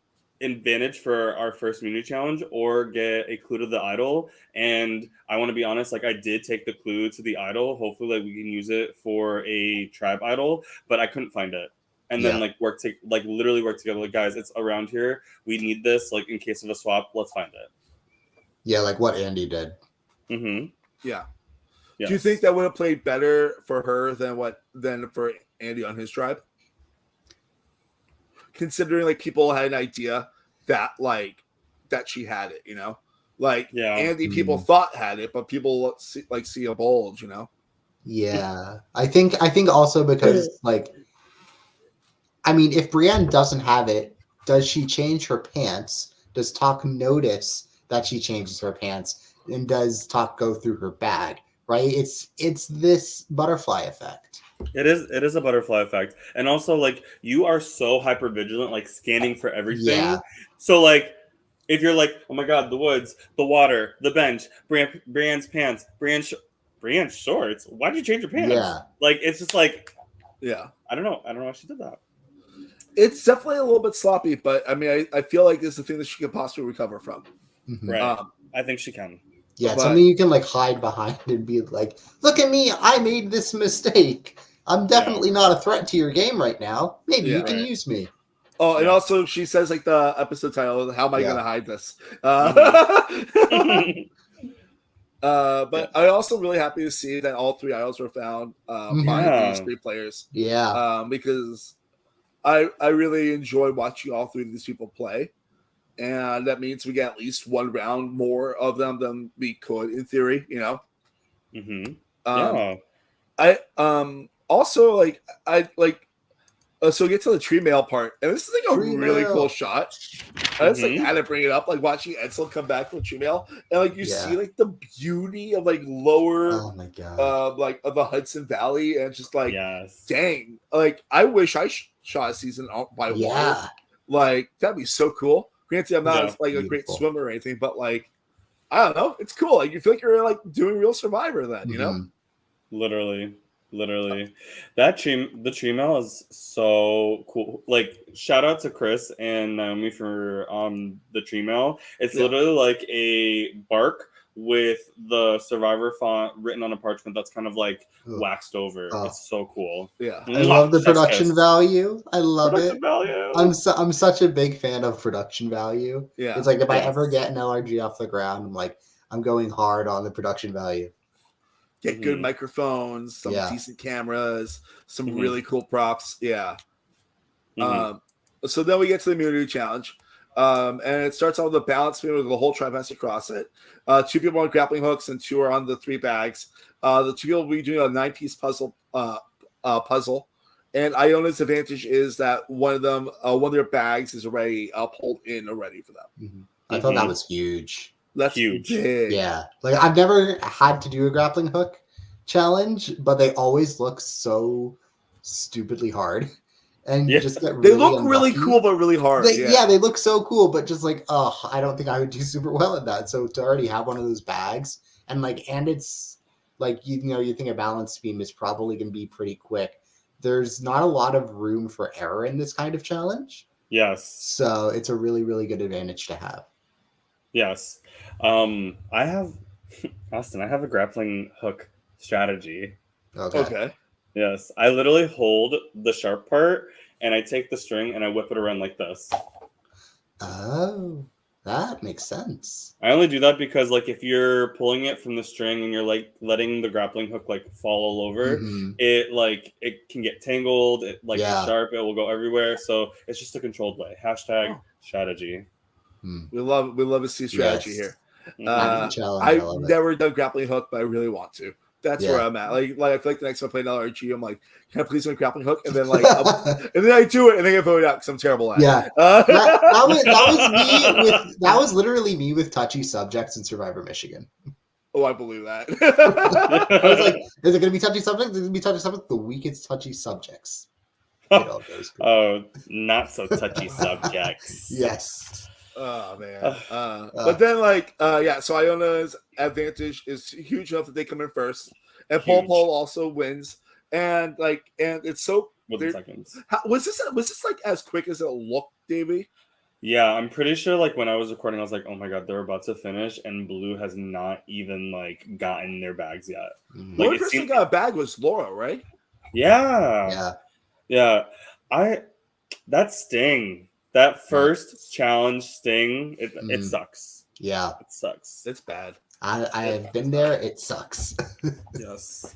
Speaker 2: advantage for our first immunity challenge or get a clue to the idol. And I want to be honest, like I did take the clue to the idol. Hopefully like we can use it for a tribe idol, but I couldn't find it. And then literally work together. Like, guys, it's around here. We need this. Like in case of a swap, let's find it.
Speaker 3: Yeah, like what Andy did.
Speaker 2: Mm-hmm.
Speaker 1: Yeah.
Speaker 2: Yes.
Speaker 1: Do you think that would have played better for her than for Andy on his tribe? Considering like people had an idea that she had it, like Andy people thought had it, but people see a bulge,
Speaker 3: Yeah, I think also because like, I mean, if Brienne doesn't have it, does she change her pants? Does Talk notice that she changes her pants? And does Talk go through her bag? Right? It's this butterfly effect.
Speaker 2: It is a butterfly effect. And also like you are so hyper vigilant, like scanning for everything.
Speaker 3: Yeah.
Speaker 2: So like if you're like, oh my god, the woods, the water, the bench, Brienne's pants, Brienne's shorts. Why'd you change your pants?
Speaker 3: Yeah.
Speaker 2: Like it's just like,
Speaker 1: yeah.
Speaker 2: I don't know why she did that.
Speaker 1: It's definitely a little bit sloppy, but I mean, I feel like it's the thing that she could possibly recover from.
Speaker 3: Mm-hmm.
Speaker 2: Right. I think she can.
Speaker 3: Yeah, it's something you can like hide behind and be like, look at me, I made this mistake. I'm definitely not a threat to your game right now. Maybe you can use me.
Speaker 1: Oh, and also she says like the episode title, how am I going to hide this? But I'm also really happy to see that all 3 idols were found by these 3 players.
Speaker 3: Yeah.
Speaker 1: Because I really enjoy watching all 3 of these people play. And that means we get at least 1 round more of them than we could in theory,
Speaker 2: Mm-hmm.
Speaker 1: I also like so get to the tree mail part, and this is like a really cool shot. I just like had to bring it up, like watching Edsel come back from tree mail, and like you see like the beauty of like lower,
Speaker 3: oh my god,
Speaker 1: like of the Hudson Valley, and just like dang, like I wish I shot a season by water. Like that'd be so cool. Granted, I'm not like a great swimmer or anything, but like I don't know, it's cool. Like you feel like you're like doing real Survivor then, you know?
Speaker 2: Literally. The tree mail is so cool. Like shout out to Chris and Naomi for the tree mail. It's literally like a bark with the Survivor font written on a parchment that's kind of like waxed over. It's so cool.
Speaker 1: Yeah,
Speaker 3: I love the production value. I love it.
Speaker 2: Value.
Speaker 3: I'm such a big fan of production value.
Speaker 1: Yeah,
Speaker 3: it's like if I ever get an LRG off the ground, I'm going hard on the production value.
Speaker 1: Get good microphones, some decent cameras, some really cool props. Yeah. So then we get to the immunity challenge. And it starts off with a balance beam where the whole tribe has to cross it. 2 people on grappling hooks and 2 are on the 3 bags. The 2 people will be doing a 9-piece puzzle. And Iona's advantage is that one of their bags is already pulled in already for them.
Speaker 3: I thought that was huge.
Speaker 1: That's huge. Big.
Speaker 3: Yeah. Like I've never had to do a grappling hook challenge, but they always look so stupidly hard. And you just get really
Speaker 1: they look
Speaker 3: unlucky.
Speaker 1: Really cool, but really hard.
Speaker 3: They look so cool, but just like, I don't think I would do super well at that. So to already have one of those bags and it's like, you think a balance beam is probably going to be pretty quick. There's not a lot of room for error in this kind of challenge.
Speaker 2: Yes.
Speaker 3: So it's a really, really good advantage to have.
Speaker 2: Yes. I have a grappling hook strategy.
Speaker 1: Okay.
Speaker 2: Yes. I literally hold the sharp part and I take the string and I whip it around like this.
Speaker 3: Oh, that makes sense.
Speaker 2: I only do that because like if you're pulling it from the string and you're like letting the grappling hook like fall all over, it can get tangled. It it's sharp. It will go everywhere. So it's just a controlled way. # strategy.
Speaker 1: We love to see strategy here. I've never done grappling hook, but I really want to. That's
Speaker 3: Yeah.
Speaker 1: where I'm at. Like I feel like the next time I play an LRG, I'm like, can I please win a grappling hook? And then and then I do it, and then I get voted out because I'm terrible at it.
Speaker 3: Yeah. That was literally me with touchy subjects in Survivor Michigan.
Speaker 1: Oh, I believe that.
Speaker 3: I was like, is it going to be touchy subjects? Is it going to be touchy subjects? The weakest touchy subjects. It all goes great.
Speaker 2: Oh, not so touchy subjects.
Speaker 3: Yes.
Speaker 1: Oh man. But then so Iona's advantage is huge enough that they come in first, and
Speaker 2: Huge.
Speaker 1: Paul also wins, and it's so.
Speaker 2: Within seconds.
Speaker 1: Was this like as quick as it looked, Davey?
Speaker 2: Yeah, I'm pretty sure like when I was recording, I was like, oh my god, they're about to finish, and Blue has not even like gotten their bags yet.
Speaker 3: Mhm.
Speaker 1: The only person who got a bag was Laura, right?
Speaker 2: Yeah. That sting. That first challenge sting, it sucks.
Speaker 3: Yeah.
Speaker 2: It sucks.
Speaker 1: It's bad.
Speaker 3: I have been there. It sucks.
Speaker 2: Yes.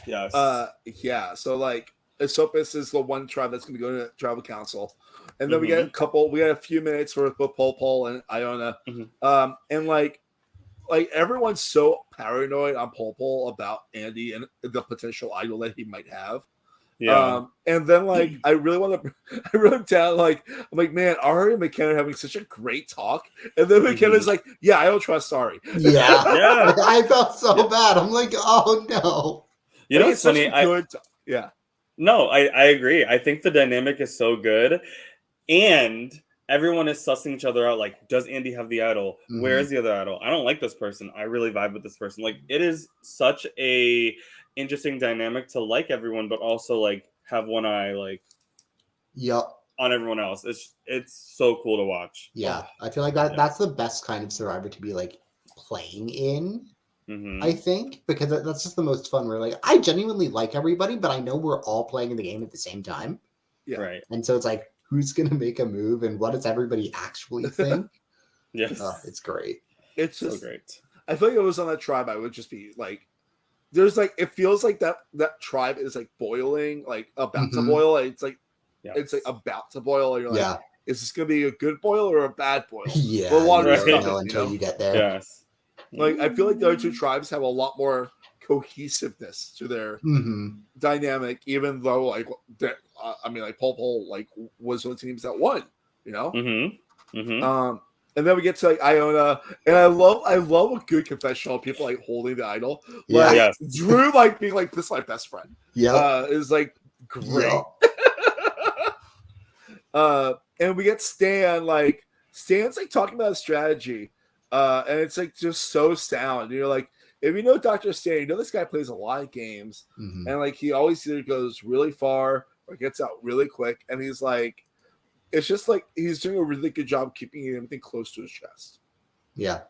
Speaker 1: So like Esopus is the one tribe that's going to go to tribal council, and then we get a few minutes with Pol and Iona, and like everyone's so paranoid on Pol about Andy and the potential idol that he might have.
Speaker 2: Yeah.
Speaker 1: And then like I wrote down like I'm like, man, Ari and McKenna are having such a great talk, and then McKenna's like, yeah, I don't trust Ari.
Speaker 3: Yeah. I felt so bad. I'm like, oh no.
Speaker 2: You know, it's funny. No, I agree. I think the dynamic is so good, and everyone is sussing each other out. Like, does Andy have the idol? Where is the other idol? I don't like this person. I really vibe with this person. Like, it is such a interesting dynamic to like everyone, but also like have one eye like on everyone else. It's so cool to watch.
Speaker 3: Yeah, I feel like that's the best kind of Survivor to be like playing in. I think, because that's just the most fun. Where like I genuinely like everybody, but I know we're all playing in the game at the same time.
Speaker 1: Yeah,
Speaker 2: right.
Speaker 3: And so it's like, who's gonna make a move, and what does everybody actually think?
Speaker 2: Yes,
Speaker 3: it's great.
Speaker 1: It's
Speaker 2: so
Speaker 1: just
Speaker 2: great.
Speaker 1: I feel like if it was on that tribe, I would just be like, there's like it feels like that tribe is like boiling, like about to boil. Like, it's like about to boil. And you're like, is this gonna be a good boil or a bad boil?
Speaker 3: Yeah,
Speaker 1: well, water
Speaker 3: you don't know until you get there.
Speaker 2: Yes.
Speaker 1: Like I feel like the other two tribes have a lot more cohesiveness to their dynamic, even though like Pol like was one of the teams that won, you know. And then we get to like Iona, and I love a good confessional of people like holding the idol. Like Drew like being like, this is my best friend. Yeah, is like great. And we get Stan, like Stan's like talking about a strategy. And it's like just so sound. You're like, if you know Dr. Stan, you know this guy plays a lot of games, and like he always either goes really far or gets out really quick. And he's like, it's just like he's doing a really good job keeping everything close to his chest.
Speaker 3: Yeah.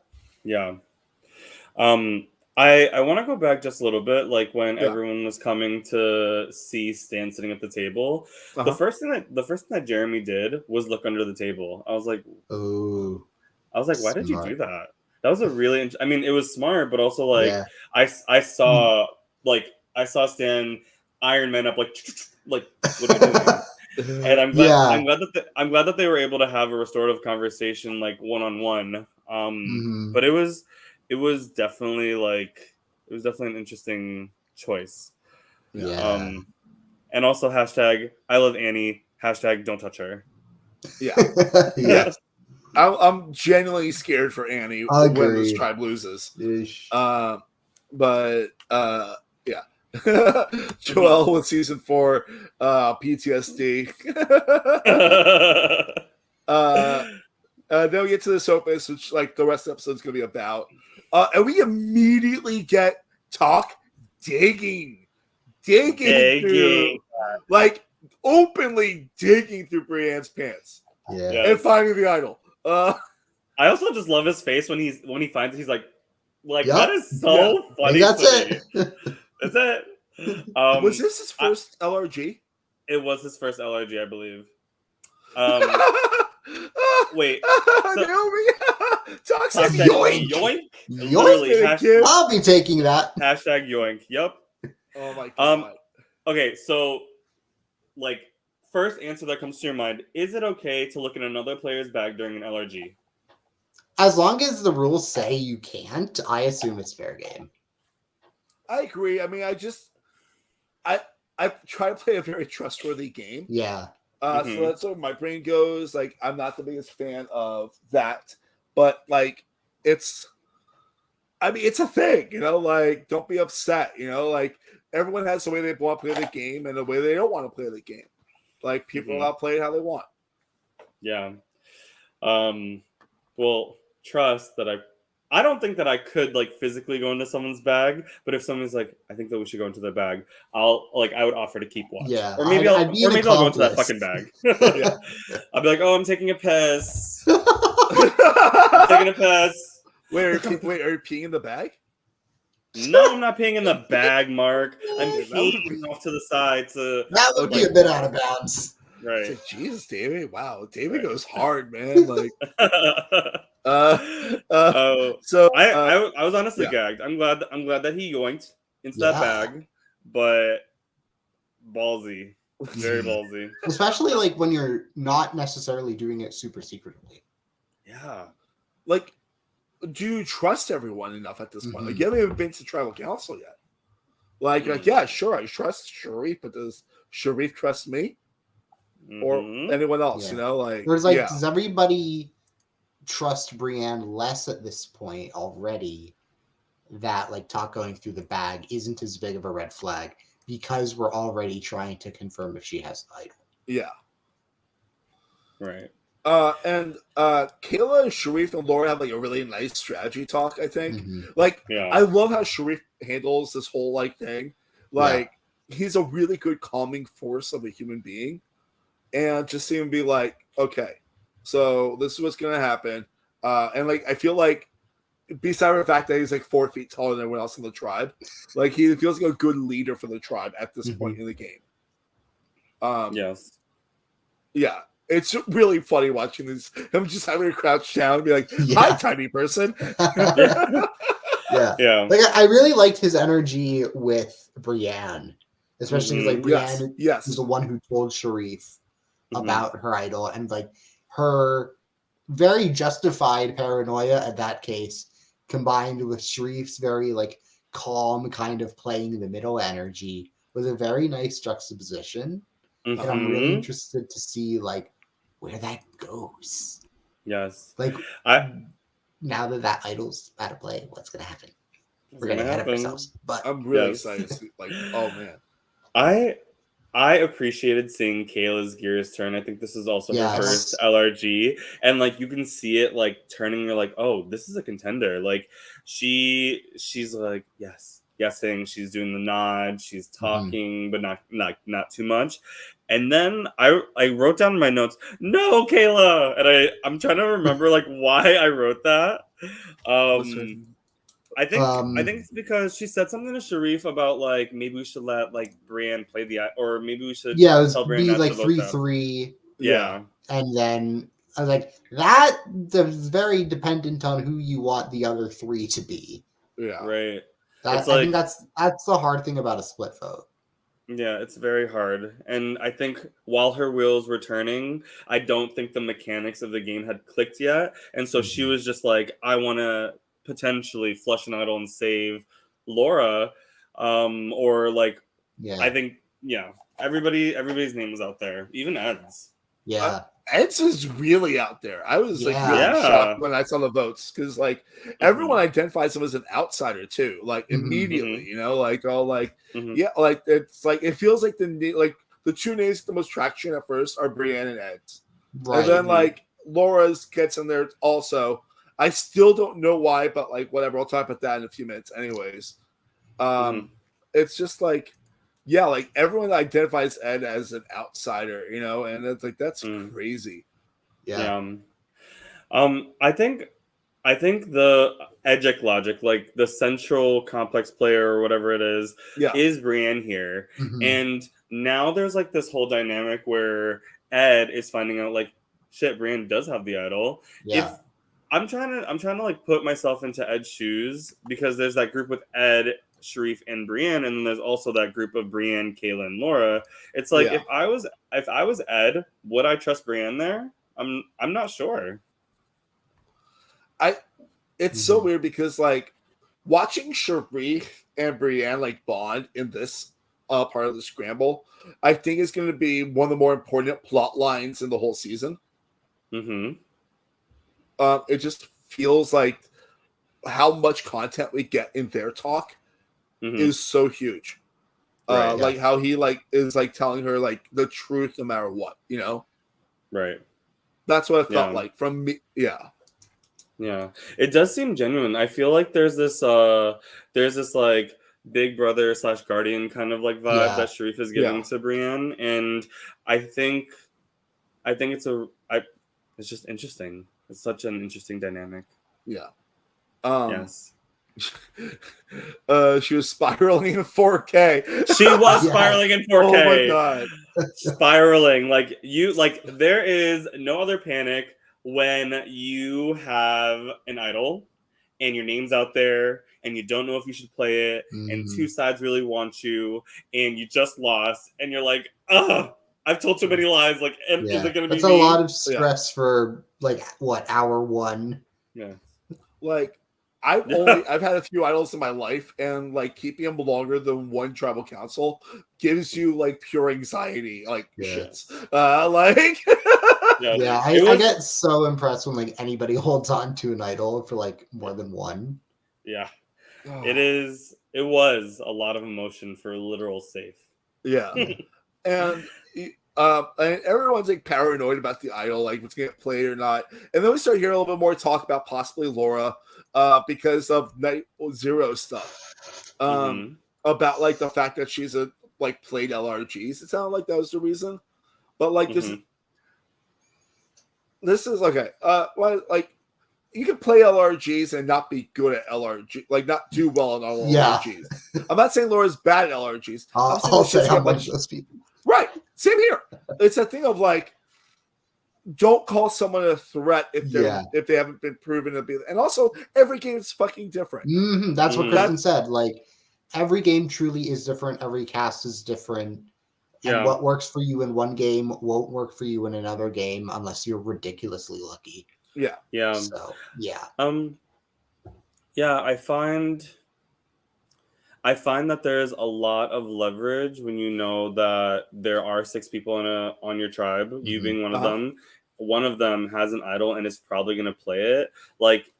Speaker 2: I want to go back just a little bit, like when everyone was coming to see Stan sitting at the table. The first thing that Jeremy did was look under the table. I was like,
Speaker 3: oh.
Speaker 2: I was like, why did you do that? That was a really, I mean, it was smart, but also like, I saw Stan Iron Man up, like what are you doing? And I'm glad that they were able to have a restorative conversation, like one-on-one. But it was definitely an interesting choice.
Speaker 3: Yeah.
Speaker 2: And also hashtag I love Annie, hashtag don't touch her.
Speaker 1: Yeah. Yes. I'm genuinely scared for Annie when this tribe loses. But Joelle with season 4 PTSD. Then we get to the Sopus, which like the rest of the episode is going to be about. And we immediately get talk digging through, like openly digging through Brienne's pants and finding the idol.
Speaker 2: I also just love his face when he finds it. He's like that is so funny.
Speaker 3: That's it.
Speaker 2: That's it.
Speaker 1: Was this his first LRG?
Speaker 2: It was his first LRG, I believe. Wait.
Speaker 1: Toxic
Speaker 3: yoink. I'll be taking that.
Speaker 2: Hashtag yoink. Yep.
Speaker 1: Oh my god.
Speaker 2: Okay, so like first answer that comes to your mind, is it okay to look in another player's bag during an LRG?
Speaker 3: As long as the rules say you can't, I assume it's fair game.
Speaker 1: I agree. I mean, I I try to play a very trustworthy game.
Speaker 3: Yeah.
Speaker 1: So that's where my brain goes. Like, I'm not the biggest fan of that, but like, it's. I mean, it's a thing, you know. Like, don't be upset, you know. Like, everyone has the way they want to play the game and the way they don't want to play the game. Like, people will play it how they want.
Speaker 2: Yeah. Well, trust that I don't think that I could like physically go into someone's bag, but if someone's like, I think that we should go into their bag, I would offer to keep watch.
Speaker 3: Yeah,
Speaker 2: Or maybe
Speaker 3: I'd be an
Speaker 2: I'll go into that
Speaker 3: accomplice.
Speaker 2: fucking bag.
Speaker 1: Yeah.
Speaker 2: I'll be like, oh, I'm taking a piss. I'm taking a piss.
Speaker 1: Wait, are you peeing in the bag?
Speaker 2: No, I'm not peeing in the bag, Mark. I'm
Speaker 1: Okay, that would
Speaker 2: peeing off to the side to
Speaker 3: That would be a bit out of bounds.
Speaker 1: It's
Speaker 2: right.
Speaker 1: like, Jesus, Davey, wow, Davey goes hard, man. Like,
Speaker 2: Oh,
Speaker 1: so
Speaker 2: I was honestly
Speaker 1: yeah.
Speaker 2: gagged. I'm glad that he yoinked into that bag, but ballsy, very ballsy.
Speaker 3: Especially like when you're not necessarily doing it super secretly.
Speaker 2: Yeah,
Speaker 1: like, do you trust everyone enough at this point? Like, you haven't even been to tribal council yet. Like, yeah, sure, I trust Sharif, but does Sharif trust me or anyone else? You know, like,
Speaker 3: there's like, does everybody trust Brienne less at this point already? That like talk going through the bag isn't as big of a red flag because we're already trying to confirm if she has the idol.
Speaker 1: Yeah,
Speaker 2: right.
Speaker 1: And Kayla and Sharif and Laura have like a really nice strategy talk, I think. Like, I love how Sharif handles this whole like thing. Like, he's a really good calming force of a human being. And just see him be like, okay, so this is what's gonna happen. And like, I feel like, besides the fact that he's like 4 feet taller than everyone else in the tribe, like, he feels like a good leader for the tribe at this point in the game.
Speaker 2: Yes.
Speaker 1: Yeah. It's really funny watching this. Him just having to crouch down and be like, "Hi, tiny person."
Speaker 3: Yeah. Like, I really liked his energy with Brienne, especially because like Brienne was the one who told Sharif about her idol, and like her very justified paranoia at that case, combined with Sharif's very like calm kind of playing the middle energy, was a very nice juxtaposition. And I'm really interested to see like where that goes.
Speaker 2: Yes.
Speaker 3: Like, now that idol's out of play, what's gonna happen? We're gonna ahead of ourselves. But
Speaker 1: I'm really excited to see, like, oh man.
Speaker 2: I appreciated seeing Kayla's gears turn. I think this is also her first LRG. And like you can see it like turning, you're like, oh, this is a contender. Like she's like, yesing, she's doing the nod, she's talking, but not too much. And then I wrote down in my notes, no, Kayla. And I'm trying to remember like why I wrote that. I think it's because she said something to Sharif about like maybe we should let like Brienne play or maybe we should
Speaker 3: tell Brienne be like 3-3.
Speaker 2: Yeah.
Speaker 3: And then I was like, that's very dependent on who you want the other 3 to be.
Speaker 1: Yeah.
Speaker 2: Right.
Speaker 3: I think that's the hard thing about a split vote.
Speaker 2: Yeah, it's very hard. And I think while her wheels were turning, I don't think the mechanics of the game had clicked yet. And so she was just like, I want to potentially flush an idol and save Laura. Or like, I think, everybody's name was out there. Even Ed's.
Speaker 3: Yeah.
Speaker 1: Ed's is really out there. I was like really shocked when I saw the votes because like everyone identifies him as an outsider too, like immediately, you know, like all like like it's like it feels like the 2 names with the most traction at first are Brienne and Ed's, and then like Laura's gets in there also. I still don't know why, but like whatever, I'll talk about that in a few minutes. Anyways, it's just like. Yeah, like everyone identifies Ed as an outsider, you know, and it's like that's crazy.
Speaker 3: Yeah.
Speaker 2: I think the Edgic logic, like the central complex player or whatever it is Brienne here. And now there's like this whole dynamic where Ed is finding out like shit, Brienne does have the idol.
Speaker 3: Yeah.
Speaker 2: If I'm trying to like put myself into Ed's shoes because there's that group with Ed, Sharif, and Brienne, and then there's also that group of Brienne, Kayla, and Laura. It's like if I was Ed, would I trust Brienne there? I'm not sure.
Speaker 1: It's so weird because like watching Sharif and Brienne like bond in this part of the scramble, I think is going to be one of the more important plot lines in the whole season.
Speaker 2: Mm-hmm.
Speaker 1: It just feels like how much content we get in their talk is so huge.
Speaker 2: Right.
Speaker 1: Like how he like is like telling her like the truth no matter what, you know?
Speaker 2: Right.
Speaker 1: That's what I felt like from me. Yeah.
Speaker 2: Yeah. It does seem genuine. I feel like there's this like big brother / guardian kind of like vibe that Sharif is giving to Brienne. And I think it's just interesting. It's such an interesting dynamic.
Speaker 1: Yeah.
Speaker 2: Yes.
Speaker 1: She was spiraling in 4K.
Speaker 2: She was spiraling in 4K.
Speaker 1: Oh my god.
Speaker 2: Spiraling. There is no other panic when you have an idol and your name's out there and you don't know if you should play it and two sides really want you and you just lost and you're like, ugh, I've told too many lies. Like, is it going to be
Speaker 3: That's a lot of stress for like what, hour one?
Speaker 2: Yeah.
Speaker 1: Like I've had a few idols in my life, and like keeping them longer than one tribal council gives you like pure anxiety, like shits.
Speaker 3: I get so impressed when like anybody holds on to an idol for like more than one.
Speaker 2: Yeah, it was a lot of emotion for literal safe.
Speaker 1: Yeah, and everyone's like paranoid about the idol, like what's gonna get played or not. And then we start hearing a little bit more talk about possibly Laura, because of Night Zero stuff, about like the fact that she's played LRGs. It sounded like that was the reason, but like this is okay. You can play LRGs and not be good at LRG, like not do well on LRGs. I'm not saying Laura's bad at LRGs.
Speaker 3: I'll say how much those people.
Speaker 1: Right. Same here. It's a thing of like, don't call someone a threat if they haven't been proven to be. And also, every game is fucking different.
Speaker 3: That's what Kristen said. Like, every game truly is different. Every cast is different. And what works for you in one game won't work for you in another game unless you're ridiculously lucky.
Speaker 1: Yeah.
Speaker 2: Yeah.
Speaker 3: So, yeah.
Speaker 2: I find that there's a lot of leverage when you know that there are 6 people on your tribe, you being one of them. One of them has an idol and is probably going to play it. Like,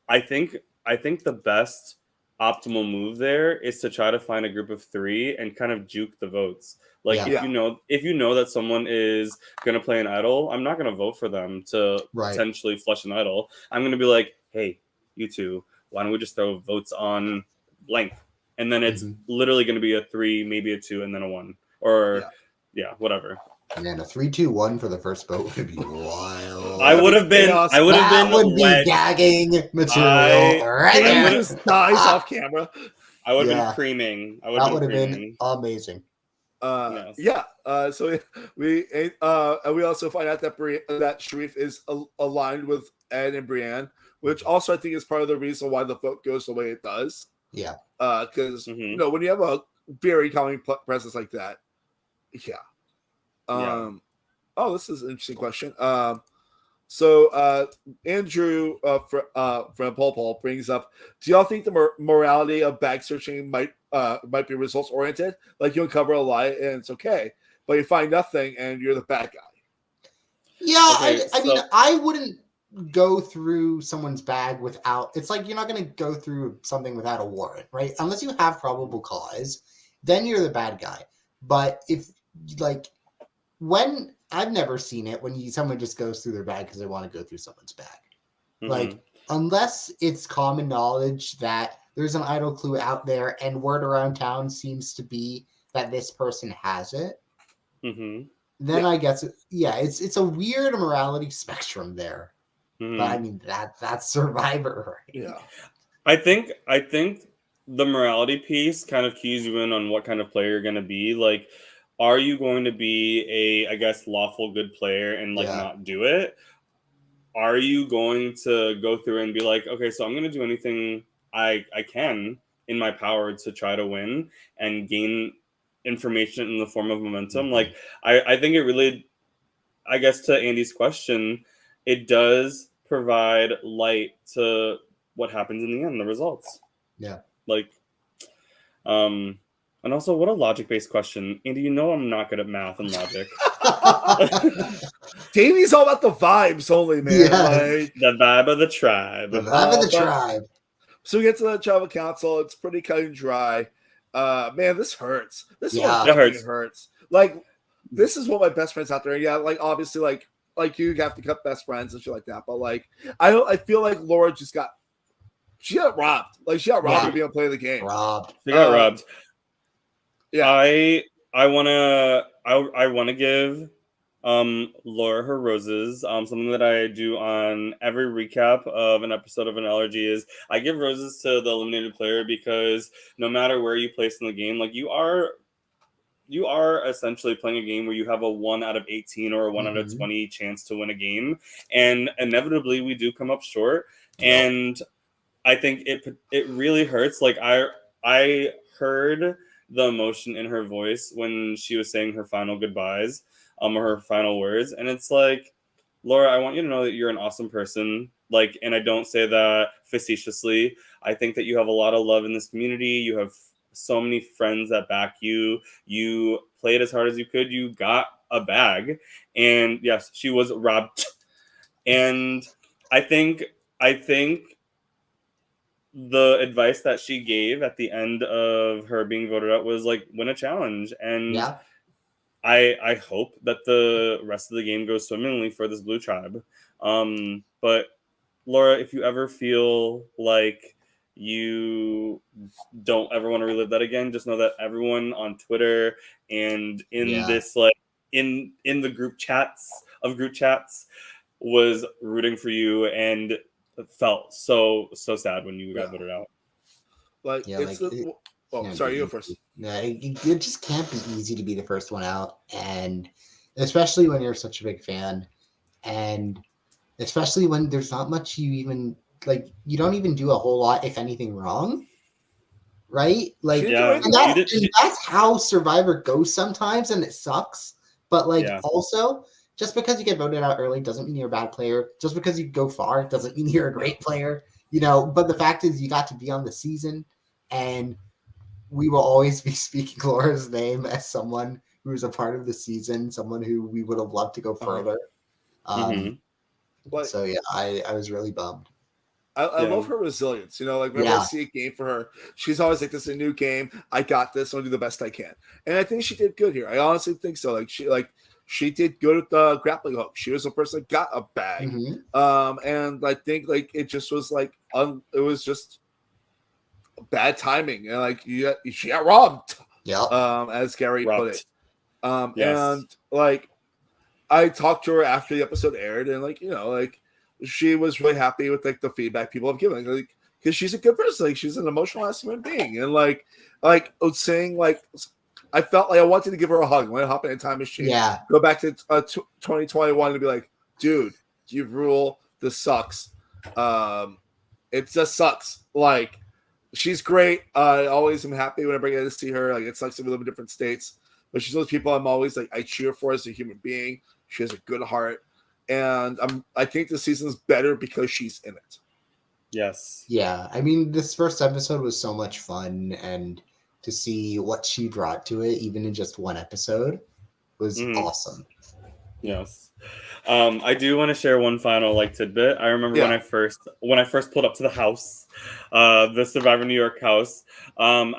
Speaker 2: I think the best optimal move there is to try to find a group of 3 and kind of juke the votes. Like, if you know that someone is going to play an idol, I'm not going to vote for them to potentially flush an idol. I'm going to be like, hey, you two, why don't we just throw votes on blank? And then it's literally going to be a 3, maybe a 2, and then a 1. Or, whatever.
Speaker 3: Man, a 3-2-1 for the first vote would be wild.
Speaker 2: I would have been
Speaker 3: gagging material.
Speaker 1: Right just dies off camera.
Speaker 2: I would have been creaming.
Speaker 3: That would have been amazing.
Speaker 1: So we also find out that Sharif is aligned with Ed and Brienne, which also I think is part of the reason why the vote goes the way it does.
Speaker 3: Yeah.
Speaker 1: Because when you have a very calming presence like that, Oh, this is an interesting question. So Andrew from Paul brings up: do y'all think the morality of bag searching might be results oriented? Like you uncover a lie and it's okay, but you find nothing and you're the bad guy.
Speaker 3: Yeah, I mean, I wouldn't go through someone's bag without. It's like you're not going to go through something without a warrant, right? Unless you have probable cause, then you're the bad guy. But if when I've never seen it when someone just goes through their bag because they want to go through someone's bag. Like, unless it's common knowledge that there's an idol clue out there and word around town seems to be that this person has it, then I guess it's a weird morality spectrum there. But I mean that's Survivor, right?
Speaker 1: Yeah.
Speaker 2: I think the morality piece kind of cues you in on what kind of player you're going to be. Like, are you going to be I guess, lawful good player and not do it? Are you going to go through and be like, okay, so I'm going to do anything I can in my power to try to win and gain information in the form of momentum? Like, I think it really, I guess, to Andy's question, it does provide light to what happens in the end, the results.
Speaker 3: Yeah.
Speaker 2: Like, and also, what a logic-based question. Andy, you know I'm not good at math and logic.
Speaker 1: Davey's all about the vibes only, man.
Speaker 3: Yeah.
Speaker 1: Like,
Speaker 2: The vibe of the tribe.
Speaker 3: The vibe of the
Speaker 1: but-
Speaker 3: tribe.
Speaker 1: so we get to the tribal council. It's pretty cut and dry. Man, this hurts. This
Speaker 3: Yeah.
Speaker 1: one
Speaker 2: It hurts.
Speaker 1: hurts. Like, this is one of my best friends out there. Yeah, like obviously, like you have to cut best friends and shit like that. But like, I feel like Laura just got robbed. Like she got robbed
Speaker 3: Yeah.
Speaker 1: of being able to play the game.
Speaker 3: Robbed.
Speaker 2: They got robbed.
Speaker 1: Yeah.
Speaker 2: I wanna give Laura her roses. Something that I do on every recap of an episode of an LRG is I give roses to the eliminated player, because no matter where you place in the game, like you are essentially playing a game where you have a 1 out of 18 or a 1 out of 20 chance to win a game, and inevitably we do come up short. And I think it really hurts. Like I heard the emotion in her voice when she was saying her final goodbyes, or her final words, and it's like, Laura, I want you to know that you're an awesome person. Like, and I don't say that facetiously. I think that you have a lot of love in this community. You have so many friends that back you. You played as hard as you could. You got a bag, and yes, she was robbed. And I think the advice that she gave at the end of her being voted out was like, win a challenge. And
Speaker 3: Yeah.
Speaker 2: I hope that the rest of the game goes swimmingly for this blue tribe. But Laura, if you ever feel like you don't ever want to relive that again, just know that everyone on Twitter and in this, like, in the group chats was rooting for you, and felt so sad when you got voted out.
Speaker 1: Like, it's sorry, you go first.
Speaker 3: Yeah, it just can't be easy to be the first one out, and especially when you're such a big fan, and especially when there's not much you even, like, you don't even do a whole lot, if anything, wrong, right? Like,
Speaker 2: Yeah,
Speaker 3: and that's how Survivor goes sometimes, and it sucks. But like, also, just because you get voted out early doesn't mean you're a bad player. Just because you go far doesn't mean you're a great player, you know. But the fact is, you got to be on the season, and we will always be speaking Laura's name as someone who was a part of the season, someone who we would have loved to go further. So yeah, I was really bummed.
Speaker 1: I love her resilience. You know, like whenever I see a game for her, she's always like, "This is a new game. I got this. I'm gonna do the best I can." And I think she did good here. I honestly think so. She did good with the grappling hook. She was the person that got a bag. And I think like it just was like it was just bad timing, and like she got robbed. As Gary put it. And like I talked to her after the episode aired, and like, you know, like she was really happy with like the feedback people have given, like, because she's a good person. Like, she's an emotional ass human being, and like saying like, I felt like I wanted to give her a hug. When I hop in a time machine, go back to 2021 and be like, dude, you rule. This sucks. It just sucks. Like, she's great. I always am happy whenever I get to see her. Like, it sucks to live in different states, but she's one of those people I'm always like, I cheer for as a human being. She has a good heart, and I think the season's better because she's in it.
Speaker 2: Yes.
Speaker 3: Yeah, I mean, this first episode was so much fun, and to see what she brought to it, even in just one episode, was awesome.
Speaker 2: Yes. I do want to share one final like tidbit. I remember when I first pulled up to the house, the Survivor New York house. I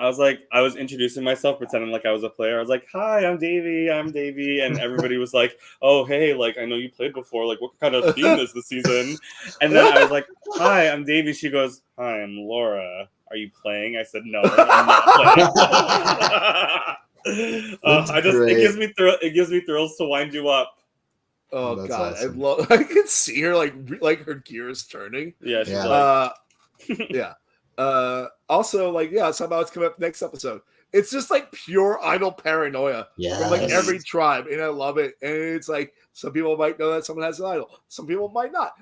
Speaker 2: was introducing myself, pretending like I was a player. I was like, "Hi, I'm Davey," and everybody was like, "Oh, hey, like I know you played before. Like, what kind of theme is the season?" And then I was like, "Hi, I'm Davey." She goes, "Hi, I'm Laura. Are you playing?" I said, "No, I'm not playing." It gives me thrills to wind you up.
Speaker 1: Oh,
Speaker 3: that's
Speaker 1: God,
Speaker 3: awesome.
Speaker 1: I can see her like her gears turning.
Speaker 2: Yeah, she's like,
Speaker 1: also, like, it's about what's coming up next episode. It's just like pure idle paranoia from like every tribe, and I love it. And it's like some people might know that someone has an idol, some people might not.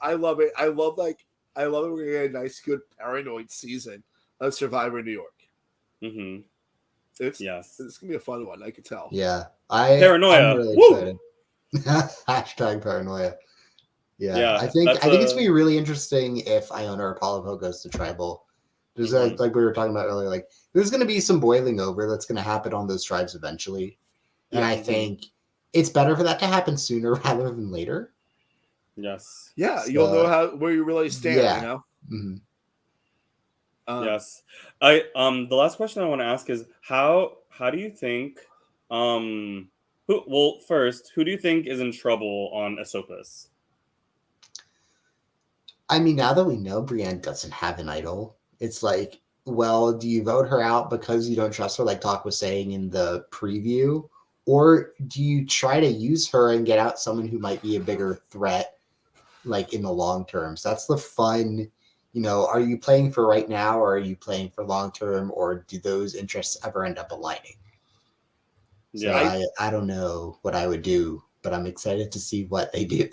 Speaker 1: I love it. I love it. We're gonna get a nice, good paranoid season of Survivor New York. It's gonna be a fun one. I can tell.
Speaker 3: Yeah,
Speaker 2: paranoia.
Speaker 3: I'm really excited. Hashtag paranoia. I think it's gonna be really interesting if Iona or Apollo goes to tribal, There's
Speaker 2: Mhm.
Speaker 3: like we were talking about earlier, like there's going to be some boiling over that's going to happen on those tribes eventually. And
Speaker 1: Yeah.
Speaker 3: I think it's better for that to happen sooner rather than later.
Speaker 2: Yes.
Speaker 1: Yeah, you'll know where you really stand, you
Speaker 3: Yeah.
Speaker 1: know?
Speaker 3: Mhm.
Speaker 2: Yes. The last question I want to ask is how do you think first, who do you think is in trouble on Esopus?
Speaker 3: I mean, now that we know Brienne doesn't have an idol, it's like, well, do you vote her out because you don't trust her, like Talk was saying in the preview? Or do you try to use her and get out someone who might be a bigger threat, like in the long term? So that's the fun, are you playing for right now or are you playing for long term, or do those interests ever end up aligning? So
Speaker 2: Yeah.
Speaker 3: I don't know what I would do, but I'm excited to see what they do.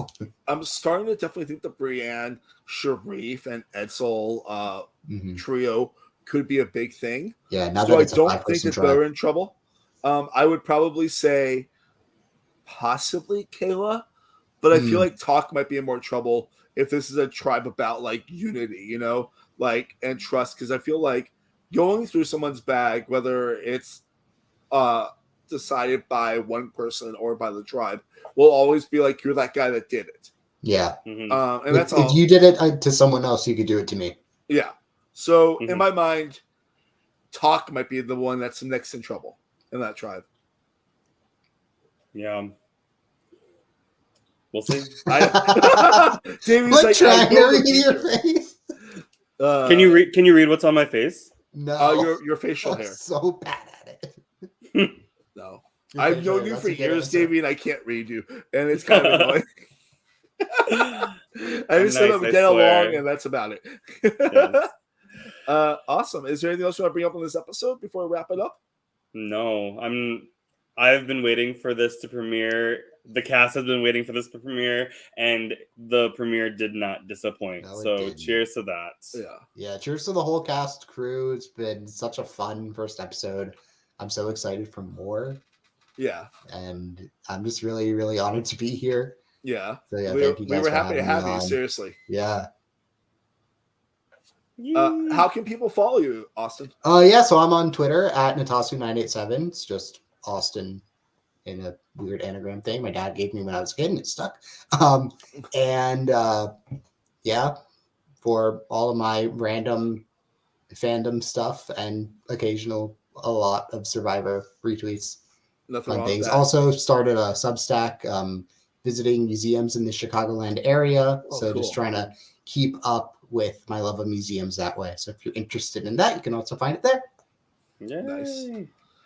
Speaker 1: I'm starting to definitely think the Brienne, Sharif, and Edsel
Speaker 3: Mhm.
Speaker 1: trio could be a big thing.
Speaker 3: Yeah, now
Speaker 1: So
Speaker 3: that
Speaker 1: I
Speaker 3: it's a
Speaker 1: don't think
Speaker 3: 5-person
Speaker 1: that
Speaker 3: tribe.
Speaker 1: they're in trouble. I would probably say possibly Kayla, but I feel like Talk might be in more trouble if this is a tribe about like unity, and trust. Because I feel like going through someone's bag, whether it's decided by one person or by the tribe, will always be like, you're that guy that did it.
Speaker 3: Yeah.
Speaker 1: And that's
Speaker 3: If
Speaker 1: all.
Speaker 3: you did it to someone else, you could do it to me.
Speaker 1: Yeah. So in
Speaker 2: Mhm.
Speaker 1: my mind, Talk might be the one that's next in trouble in that tribe.
Speaker 2: Yeah. We'll see.
Speaker 1: Davy's like, I
Speaker 3: trying to
Speaker 1: know the
Speaker 3: read your
Speaker 1: future.
Speaker 3: face.
Speaker 2: Can you read what's on my face?
Speaker 3: No.
Speaker 1: Your facial
Speaker 3: I'm
Speaker 1: hair.
Speaker 3: so bad at it.
Speaker 1: No.
Speaker 3: Your
Speaker 1: I've
Speaker 3: facial
Speaker 1: known
Speaker 3: hair,
Speaker 1: you
Speaker 3: that's
Speaker 1: for
Speaker 3: a good
Speaker 1: years,
Speaker 3: answer.
Speaker 1: Davey, and I can't read you. And it's kind of annoying. I just said that we
Speaker 2: I
Speaker 1: get along,
Speaker 2: swear.
Speaker 1: and that's about it.
Speaker 2: Yes.
Speaker 1: Awesome. Is there anything else you want to bring up on this episode before we wrap it up?
Speaker 2: No, I've been waiting for this to premiere. The cast has been waiting for this to premiere, and the premiere did not disappoint.
Speaker 3: No, it
Speaker 2: So
Speaker 3: didn't.
Speaker 2: cheers to that.
Speaker 3: Yeah, cheers to the whole cast crew. It's been such a fun first episode. I'm so excited for more.
Speaker 1: Yeah.
Speaker 3: And I'm just really, really honored to be here.
Speaker 1: Yeah.
Speaker 3: So yeah,
Speaker 1: we
Speaker 3: thank you guys
Speaker 1: were
Speaker 3: for
Speaker 1: happy to
Speaker 3: having me
Speaker 1: have you,
Speaker 3: on.
Speaker 1: seriously.
Speaker 3: Yeah.
Speaker 1: How can people follow you, Austin?
Speaker 3: Yeah, so I'm on Twitter at Natasu987. It's just Austin in a weird anagram thing my dad gave me when I was a kid and it stuck. Yeah, for all of my random fandom stuff and a lot of Survivor retweets.
Speaker 1: Nothing
Speaker 3: Fun
Speaker 1: wrong with
Speaker 3: things.
Speaker 1: that.
Speaker 3: Also started a Substack visiting museums in the Chicagoland area. So
Speaker 1: cool.
Speaker 3: just trying to keep up with my love of museums that way. So if you're interested in that, you can also find it there.
Speaker 2: Yay.
Speaker 1: Nice.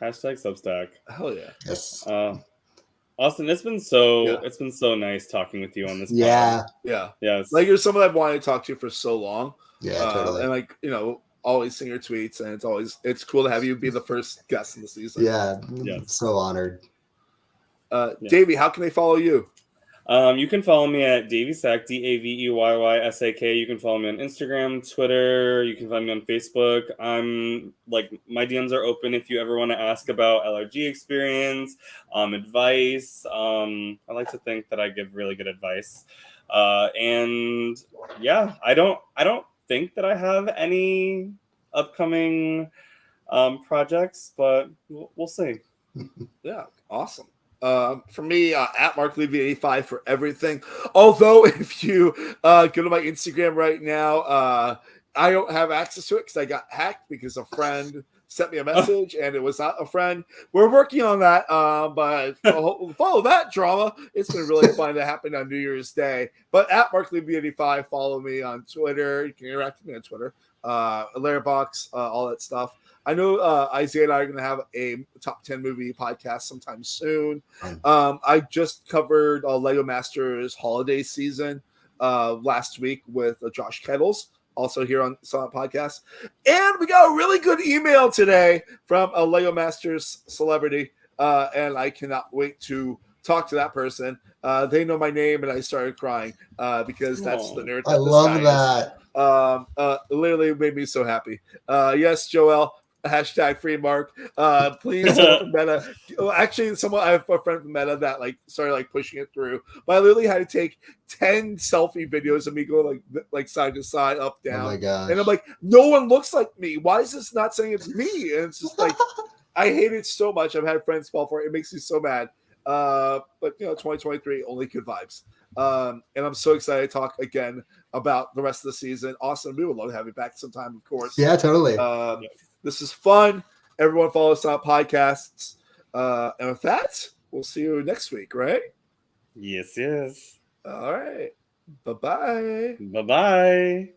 Speaker 2: Hashtag Substack.
Speaker 1: Hell yeah.
Speaker 3: Yes.
Speaker 2: Austin, it's been so nice talking with you on this.
Speaker 3: Yeah.
Speaker 2: Pod.
Speaker 1: Yeah.
Speaker 2: Yes.
Speaker 1: Like you're someone I've wanted to talk to for so long.
Speaker 3: Yeah, totally.
Speaker 1: And like, always seeing your tweets, and it's cool to have you be the first guest in the season.
Speaker 3: Yeah.
Speaker 2: Yes.
Speaker 3: So honored.
Speaker 1: Davey, how can they follow you?
Speaker 2: You can follow me at DaveySack, DAVEYYSAK. You can follow me on Instagram, Twitter. You can find me on Facebook. I'm like, my DMs are open if you ever want to ask about LRG experience, advice. I like to think that I give really good advice. And yeah, I don't think that I have any upcoming projects, but we'll see.
Speaker 1: Yeah, awesome. For me, at Mark Daveyy 85 for everything. Although, if you go to my Instagram right now, I don't have access to it because I got hacked because a friend sent me a message and it was not a friend. We're working on that, but follow that drama. It's been really fun to happen on New Year's Day. But at Mark Daveyy 85, follow me on Twitter. You can interact with me on Twitter, Letterboxd, all that stuff. I know Isaiah and I are going to have a top 10 movie podcast sometime soon. I just covered Lego Masters holiday season last week with Josh Kettles, also here on Silent Podcast. And we got a really good email today from a Lego Masters celebrity, and I cannot wait to talk to that person. They know my name, and I started crying because that's the nerd that
Speaker 3: I love that.
Speaker 1: literally made me so happy. Yes, Joel. Hashtag free Mark. Please, someone from Meta. Actually, I have a friend from Meta that like started like pushing it through. But I literally had to take 10 selfie videos of me going like side to side, up,
Speaker 3: Oh my
Speaker 1: down.
Speaker 3: gosh.
Speaker 1: And I'm like, no one looks like me. Why is this not saying it's me? And it's just like, I hate it so much. I've had friends fall for it. It makes me so mad. But 2023, only good vibes. And I'm so excited to talk again about the rest of the season. Awesome. We would love to have you back sometime, of course.
Speaker 3: Yeah, totally.
Speaker 1: This is fun. Everyone follow us on podcasts. And with that, we'll see you next week, right?
Speaker 2: Yes.
Speaker 1: All right. Bye-bye.
Speaker 2: Bye-bye.